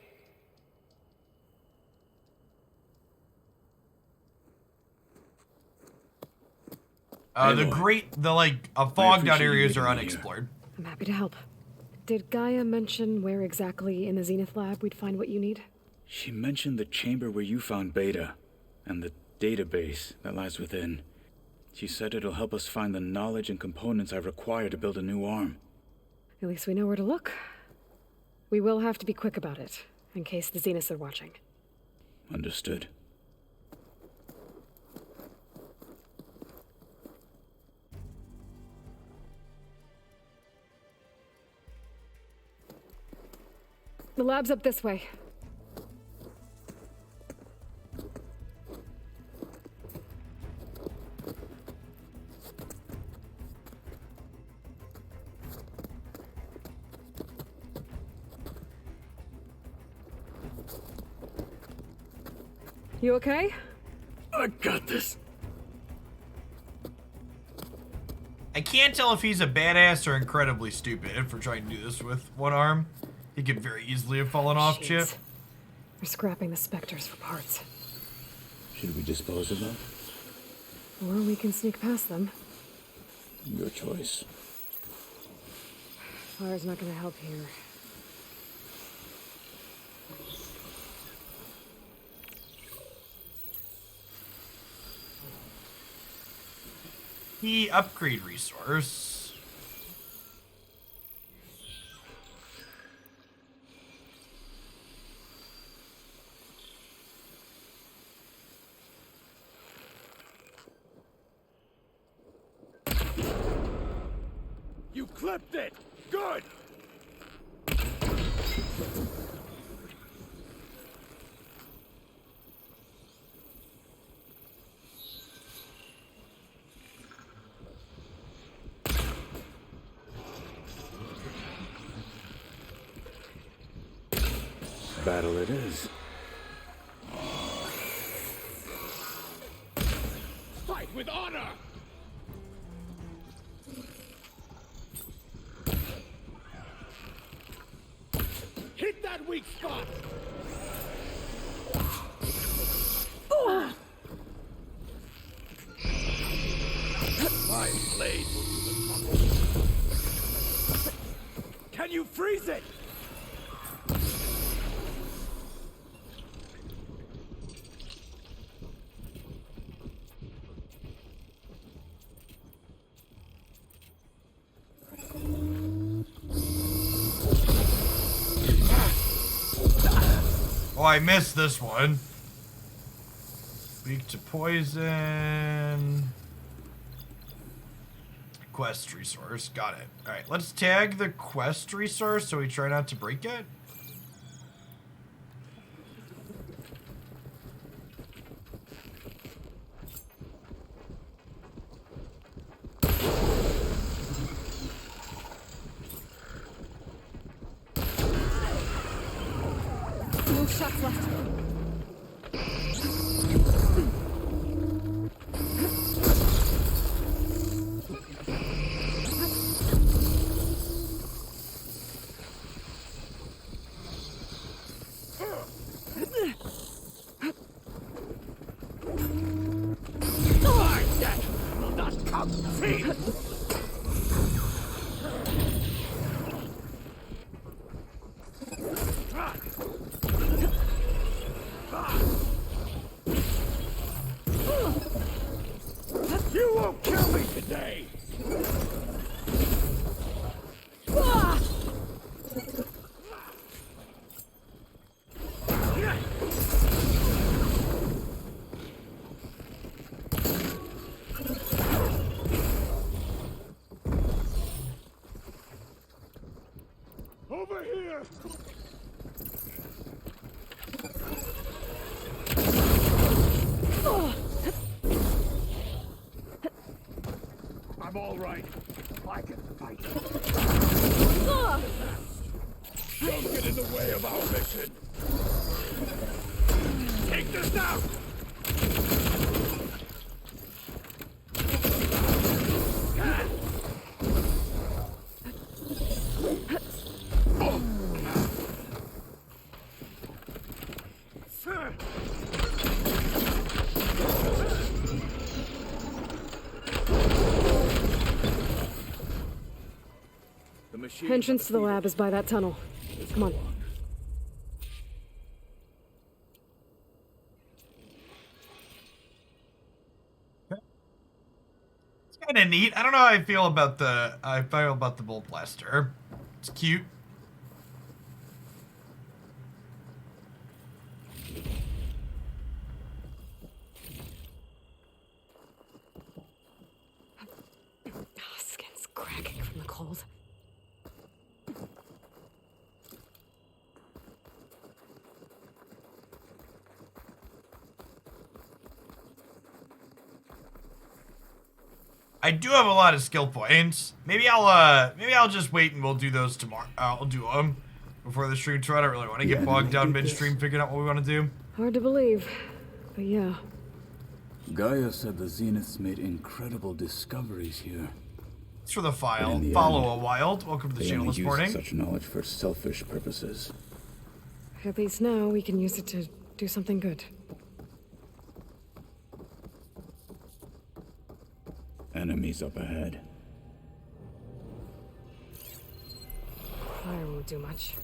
Fogged out areas are unexplored. I'm happy to help. Did Gaia mention where exactly in the Zenith Lab we'd find what you need? She mentioned the chamber where you found Beta, and the database that lies within. She said it'll help us find the knowledge and components I require to build a new arm. At least we know where to look. We will have to be quick about it, in case the Zeniths are watching. Understood. The lab's up this way. You okay? I got this. I can't tell if he's a badass or incredibly stupid for trying to do this with one arm. He could very easily have fallen off, Chip. We're scrapping the specters for parts. Should we dispose of them? Or we can sneak past them. Your choice. Fire's not gonna help here. The upgrade resource. You clipped it! Good! Battle it is. Fight with honor! Hit that weak spot! My blade will do the talking. Can you freeze it? I missed this one. Weak to poison. Quest resource. Got it. Alright, let's tag the quest resource so we try not to break it. No shots left. You won't kill me today! Over here! I'm all right. I can fight. Don't get in the way of our mission. Take this out! Entrance to the lab is by that tunnel. Come on. It's kind of neat. I don't know how I feel about the bolt blaster. It's cute. Skin's cracking from the cold. I do have a lot of skill points. Maybe I'll just wait and we'll do those tomorrow. I'll do them before the stream tomorrow. I don't really want to get bogged down midstream figuring out what we want to do. Hard to believe, but yeah. Gaia said the Zeniths made incredible discoveries here. It's for the file. Follow a wild. Welcome to the channel this morning. Such knowledge for selfish purposes. At least now we can use it to do something good. Enemies up ahead. Fire won't do much.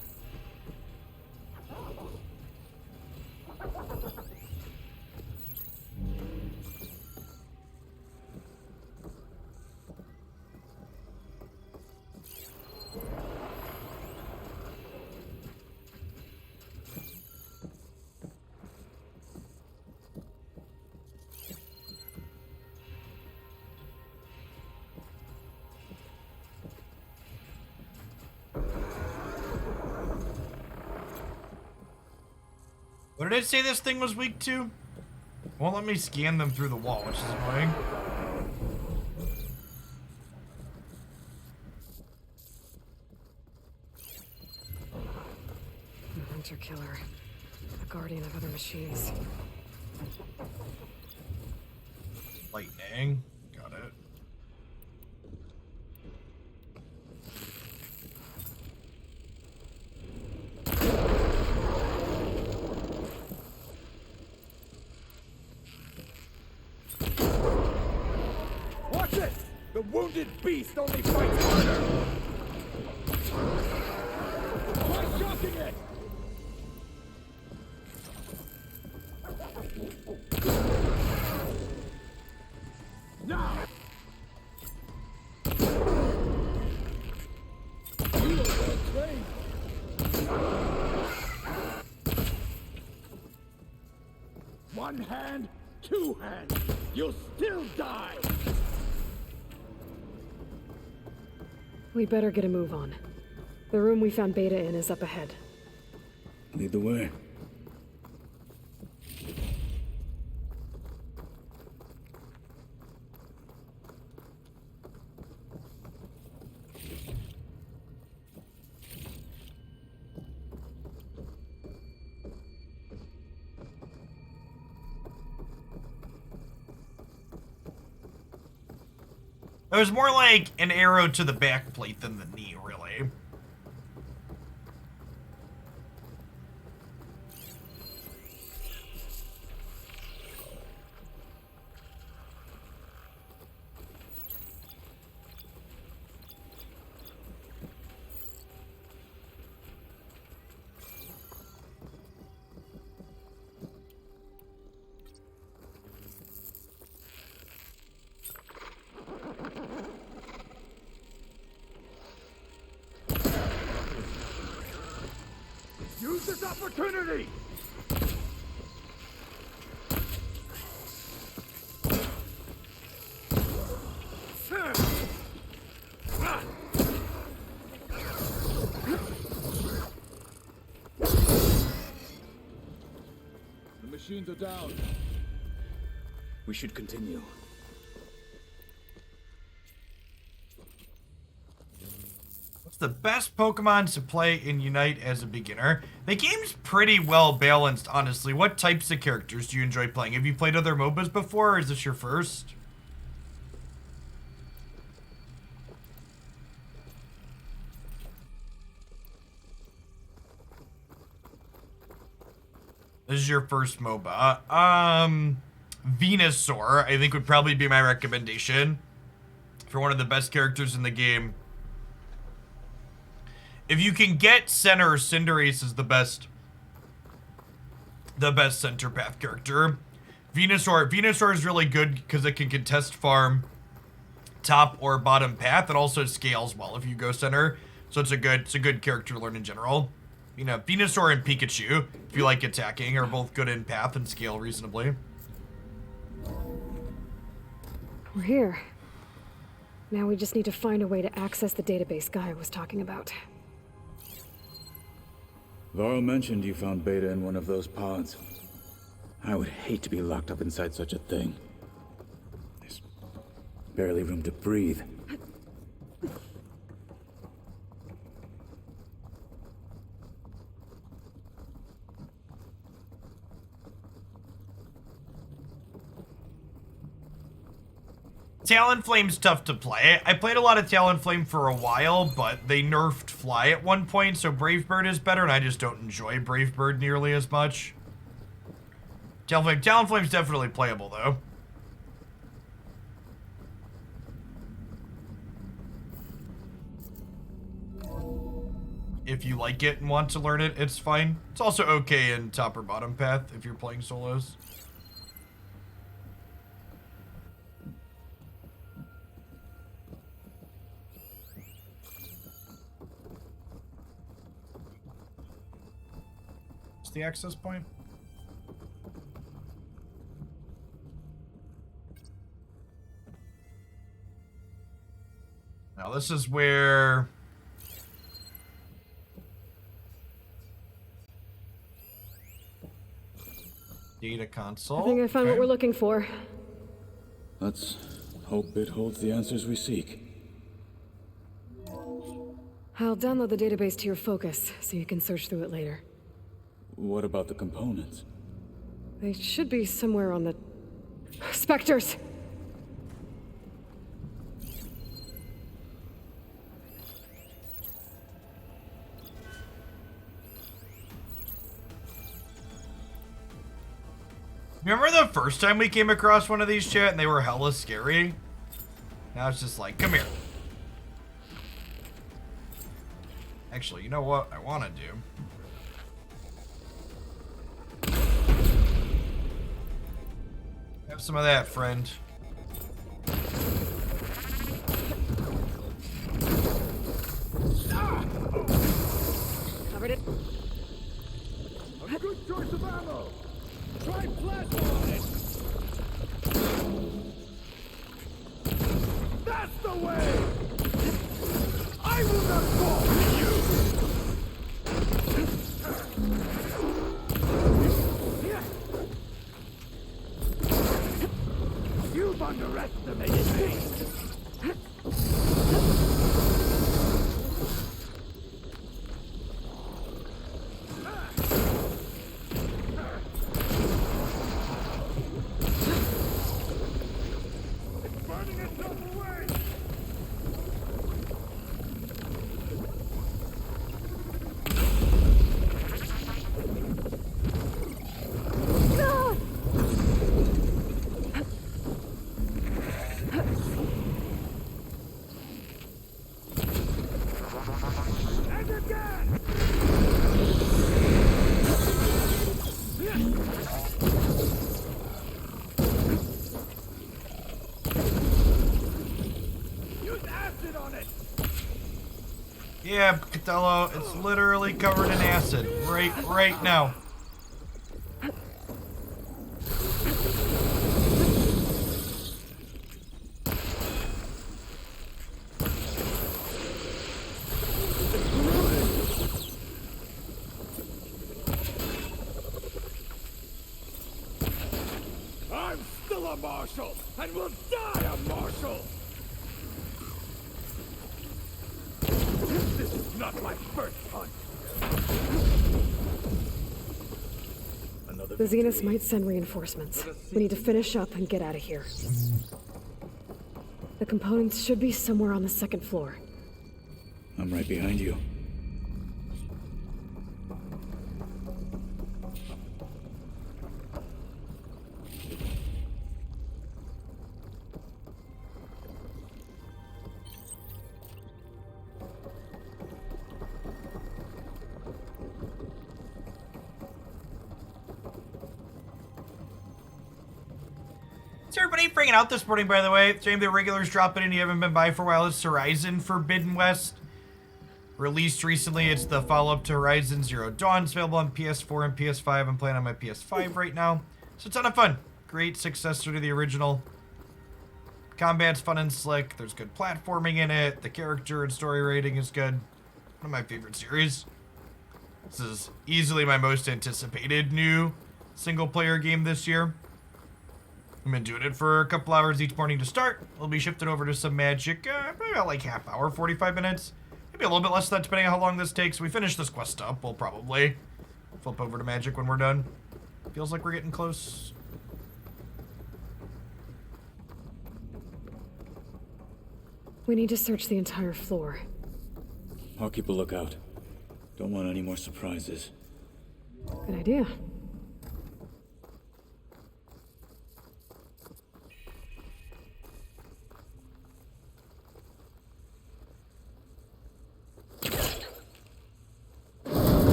What did it say this thing was weak to? Won't let me scan them through the wall, which is annoying. A hunter killer. A guardian of other machines. Lightning. Got it. Watch it! The wounded beast only fights harder! Try shocking it! Now! You look well trained. one hand, two hands. You'll still die. We better get a move on. The room we found Beta in is up ahead. Lead the way. It was more like an arrow to the back plate than the knee, really. Use this opportunity! The machines are down. We should continue. What's the best Pokemon to play in Unite as a beginner? The game's pretty well balanced, honestly. What types of characters do you enjoy playing? Have you played other MOBAs before, or is this your first? This is your first MOBA. Venusaur, I think, would probably be my recommendation for one of the best characters in the game. If you can get center, Cinderace is the best center path character. Venusaur is really good because it can contest farm top or bottom path. It also scales well if you go center. So it's a good character to learn in general. You know, Venusaur and Pikachu, if you like attacking, are both good in path and scale reasonably. We're here. Now we just need to find a way to access the database Guy was talking about. Varl mentioned you found Beta in one of those pods. I would hate to be locked up inside such a thing. There's barely room to breathe. Talonflame's tough to play. I played a lot of Talonflame for a while, but they nerfed Fly at one point, so Brave Bird is better, and I just don't enjoy Brave Bird nearly as much. Talonflame's definitely playable, though. If you like it and want to learn it, it's fine. It's also okay in top or bottom path if you're playing solos. The access point. Now this is where data console. I think I found what we're looking for. Let's hope it holds the answers we seek. I'll download the database to your Focus so you can search through it later. What about the components? They should be somewhere on the... Spectres! Remember the first time we came across one of these, chat, and they were hella scary? Now it's just like, come here. Actually, you know what I want to do? Have some of that, friend. Covered it. A good choice of ammo. Try plasma. That's the way! I will not fall for you! You've underestimated me! Yeah, Catello, it's literally covered in acid right now. I'm still a marshal, and will die a marshal! This is not my first hunt. The Zeniths might send reinforcements. We need to finish up and get out of here. The components should be somewhere on the second floor. I'm right behind you. Is everybody freaking out this morning, by the way? Shame the regulars dropping in. You haven't been by for a while. It's Horizon Forbidden West. Released recently. It's the follow-up to Horizon Zero Dawn. It's available on PS4 and PS5. I'm playing on my PS5 right now. So it's a ton of fun. Great successor to the original. Combat's fun and slick. There's good platforming in it. The character and story rating is good. One of my favorite series. This is easily my most anticipated new single-player game this year. I've been doing it for a couple hours each morning to start. We'll be shifting over to some magic, probably about like half hour, 45 minutes. Maybe a little bit less than that, depending on how long this takes. We finish this quest up, we'll probably flip over to magic when we're done. Feels like we're getting close. We need to search the entire floor. I'll keep a lookout. Don't want any more surprises. Good idea.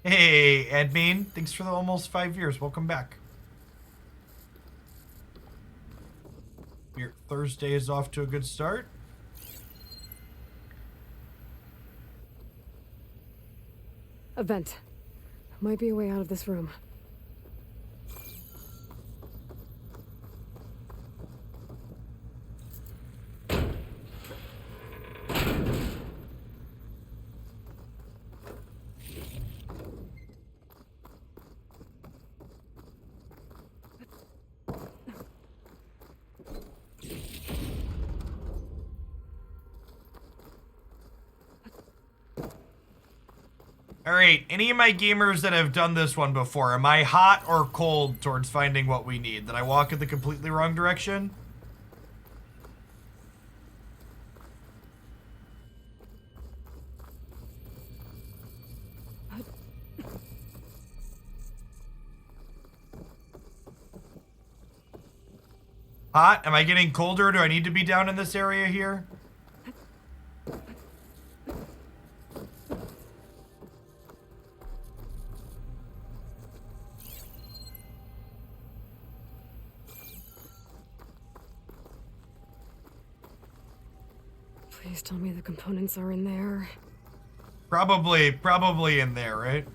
Hey, admin. Thanks for the almost 5 years. Welcome back. Your Thursday is off to a good start. A vent. Might be a way out of this room. Alright, any of my gamers that have done this one before, am I hot or cold towards finding what we need? Did I walk in the completely wrong direction? Hot? Am I getting colder? Do I need to be down in this area here? Please tell me the components are in there. Probably in there, right?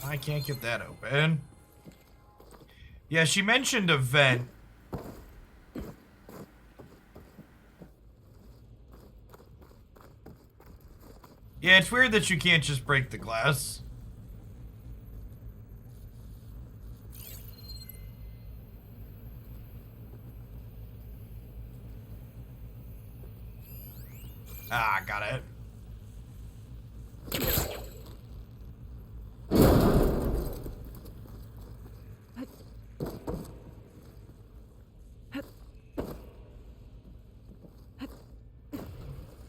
I can't get that open. Yeah, she mentioned a vent. Yeah, it's weird that you can't just break the glass. Ah, got it.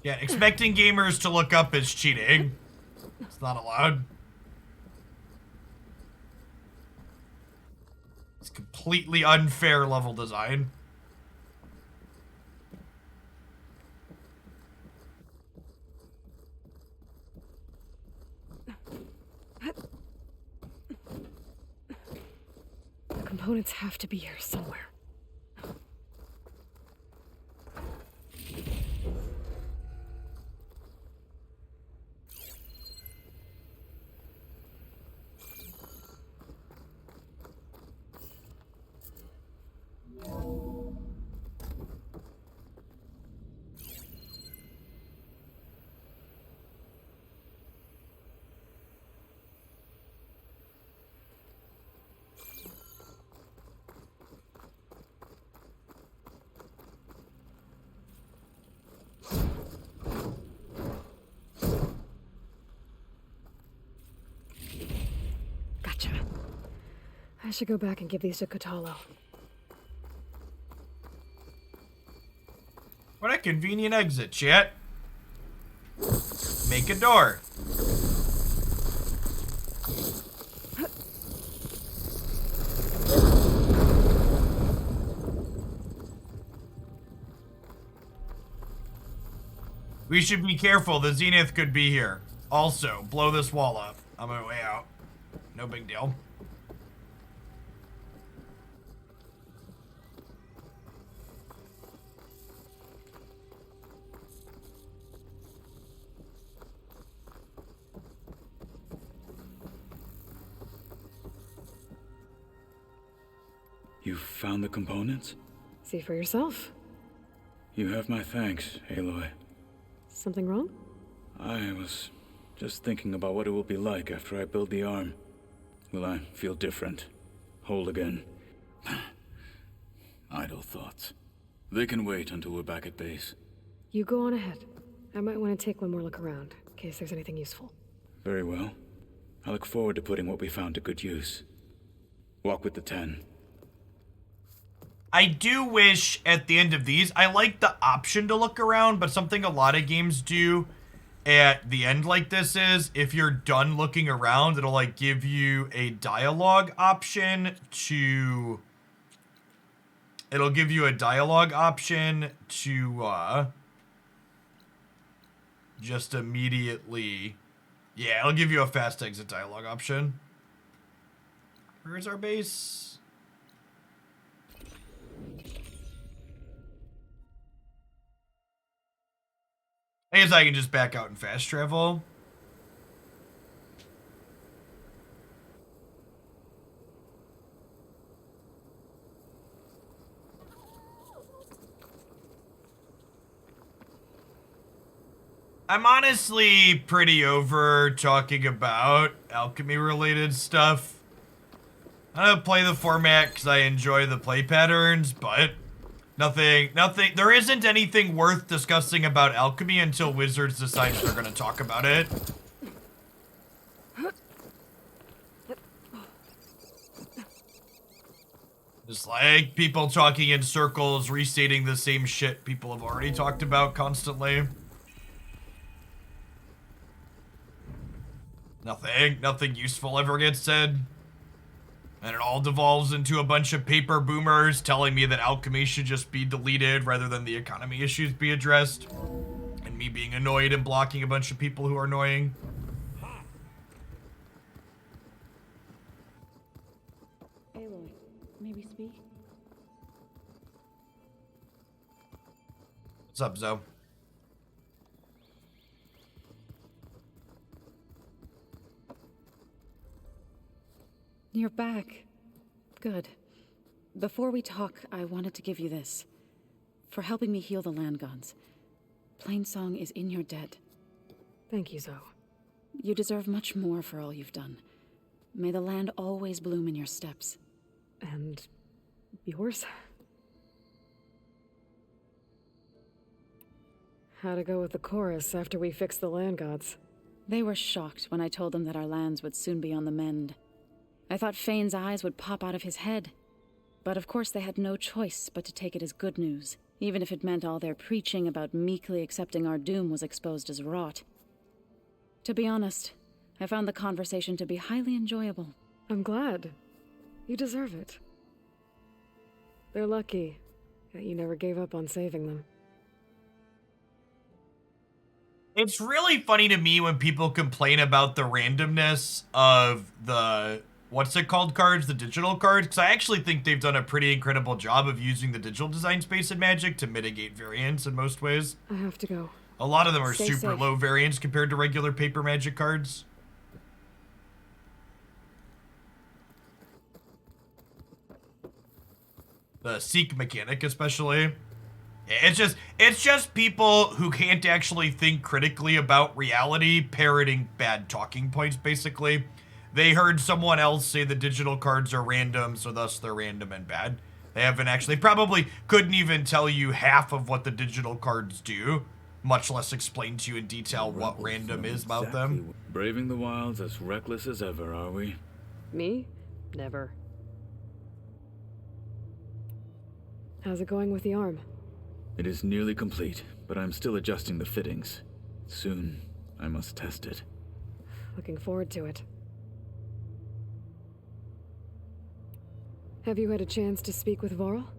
Yeah, expecting gamers to look up is cheating. It's not allowed. It's completely unfair level design. The components have to be here somewhere. I should go back and give these to Kotalo. What a convenient exit, chat. Make a door. We should be careful. The Zenith could be here. Also, blow this wall up on my way out. No big deal. You found the components? See for yourself. You have my thanks, Aloy. Something wrong? I was just thinking about what it will be like after I build the arm. Will I feel different? Whole again? Idle thoughts. They can wait until we're back at base. You go on ahead. I might want to take one more look around, in case there's anything useful. Very well. I look forward to putting what we found to good use. Walk with the 10. I do wish at the end of these, I like the option to look around, but something a lot of games do at the end like this is, if you're done looking around, it'll like give you a dialogue option to... It'll give you a dialogue option to, just immediately... Yeah, it'll give you a fast exit dialogue option. Where's our base? I guess I can just back out and fast travel. I'm honestly pretty over talking about alchemy-related stuff. I don't play the format because I enjoy the play patterns, but nothing, there isn't anything worth discussing about alchemy until Wizards decides they're gonna talk about it. Just like people talking in circles, restating the same shit people have already talked about constantly. Nothing useful ever gets said. And it all devolves into a bunch of paper boomers telling me that alchemy should just be deleted rather than the economy issues be addressed. And me being annoyed and blocking a bunch of people who are annoying. Aloy, maybe speak? What's up, Zoe? You're back. Good. Before we talk, I wanted to give you this. For helping me heal the land gods. Plainsong is in your debt. Thank you, Zoe. You deserve much more for all you've done. May the land always bloom in your steps. And yours? How'd it go with the chorus after we fixed the land gods? They were shocked when I told them that our lands would soon be on the mend. I thought Fane's eyes would pop out of his head. But of course they had no choice but to take it as good news, even if it meant all their preaching about meekly accepting our doom was exposed as rot. To be honest, I found the conversation to be highly enjoyable. I'm glad. You deserve it. They're lucky that you never gave up on saving them. It's really funny to me when people complain about the randomness of the, what's it called, cards, the digital cards, because I actually think they've done a pretty incredible job of using the digital design space in Magic to mitigate variance in most ways. I have to go. A lot of them are Stay super safe. low variance compared to regular paper Magic cards. The seek mechanic especially. It's just people who can't actually think critically about reality parroting bad talking points, basically. They heard someone else say the digital cards are random, so thus they're random and bad. They haven't actually, probably couldn't even tell you half of what the digital cards do, much less explain to you in detail what random is about them. Braving the wilds as reckless as ever, are we? Me? Never. How's it going with the arm? It is nearly complete, but I'm still adjusting the fittings. Soon, I must test it. Looking forward to it. Have you had a chance to speak with Varl?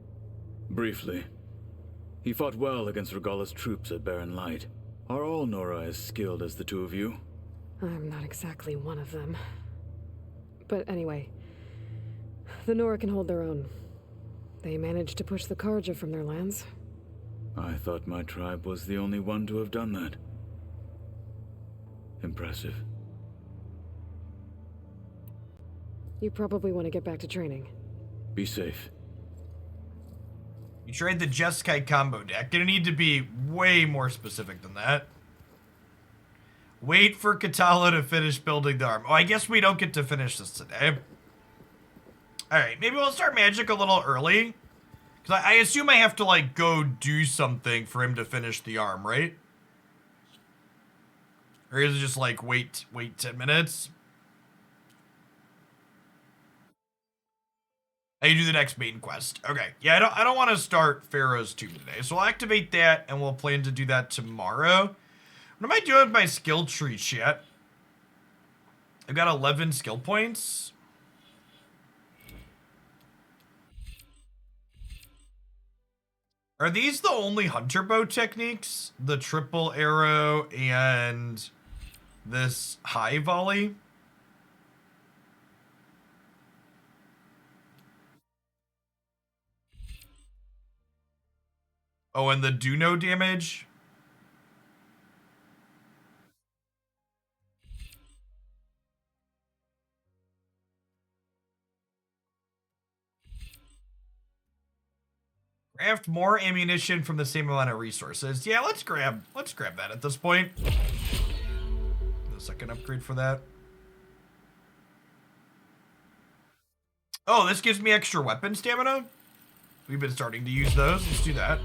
Briefly. He fought well against Regalla's troops at Barren Light. Are all Nora as skilled as the two of you? I'm not exactly one of them. But anyway, the Nora can hold their own. They managed to push the Karja from their lands. I thought my tribe was the only one to have done that. Impressive. You probably want to get back to training. Be safe. You tried the Jeskai combo deck. Gonna need to be way more specific than that. Wait for Katala to finish building the arm. Oh, I guess we don't get to finish this today. Alright, maybe we'll start Magic a little early. Because I assume I have to, like, go do something for him to finish the arm, right? Or is it just, like, wait 10 minutes? I do the next main quest. Okay. Yeah, I don't want to start Pharaoh's Tomb today. So I'll activate that, and we'll plan to do that tomorrow. What am I doing with my skill tree, chat? I've got 11 skill points. Are these the only hunter bow techniques? The triple arrow and this high volley? Oh, and the do no damage? Craft more ammunition from the same amount of resources. Yeah, let's grab that at this point. The second upgrade for that. Oh, this gives me extra weapon stamina? We've been starting to use those. Let's do that.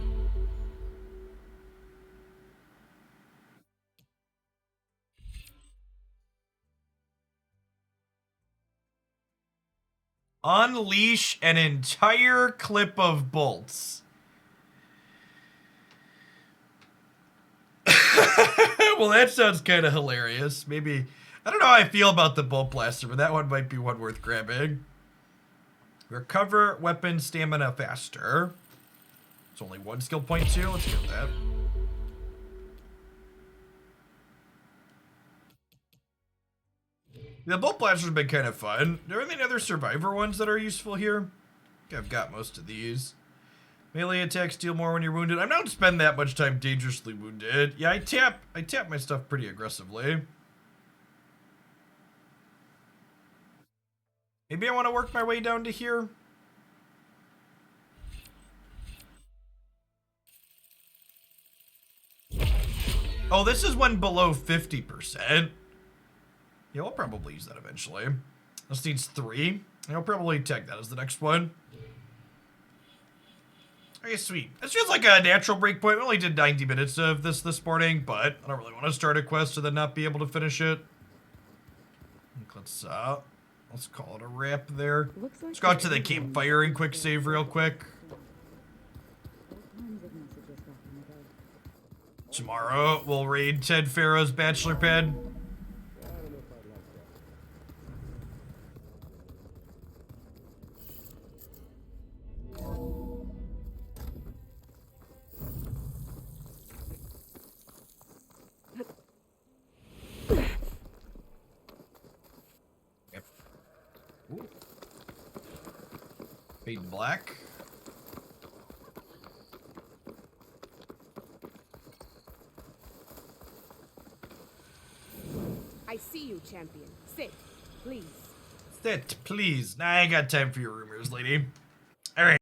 Unleash an entire clip of bolts. Well, that sounds kind of hilarious. Maybe, I don't know how I feel about the bolt blaster, but that one might be one worth grabbing. Recover weapon stamina faster. It's only one skill point too. Let's get that. The bolt blasters have been kind of fun. Are there any other survivor ones that are useful here? I think I've got most of these. Melee attacks deal more when you're wounded. I don't spend that much time dangerously wounded. Yeah, I tap my stuff pretty aggressively. Maybe I want to work my way down to here. Oh, this is one below 50%. Yeah, we'll probably use that eventually. This needs 3. I'll probably take that as the next one. Okay, sweet. This feels like a natural breakpoint. We only did 90 minutes of this morning, but I don't really want to start a quest and then not be able to finish it. Let's call it a wrap there. Let's go out to the campfire and quick save real quick. Tomorrow, we'll raid Ted Farrow's bachelor pad. Yep. Ooh. Fade black. I see you, champion. Sit, please. Sit, please. Nah, I ain't got time for your rumors, lady. All right.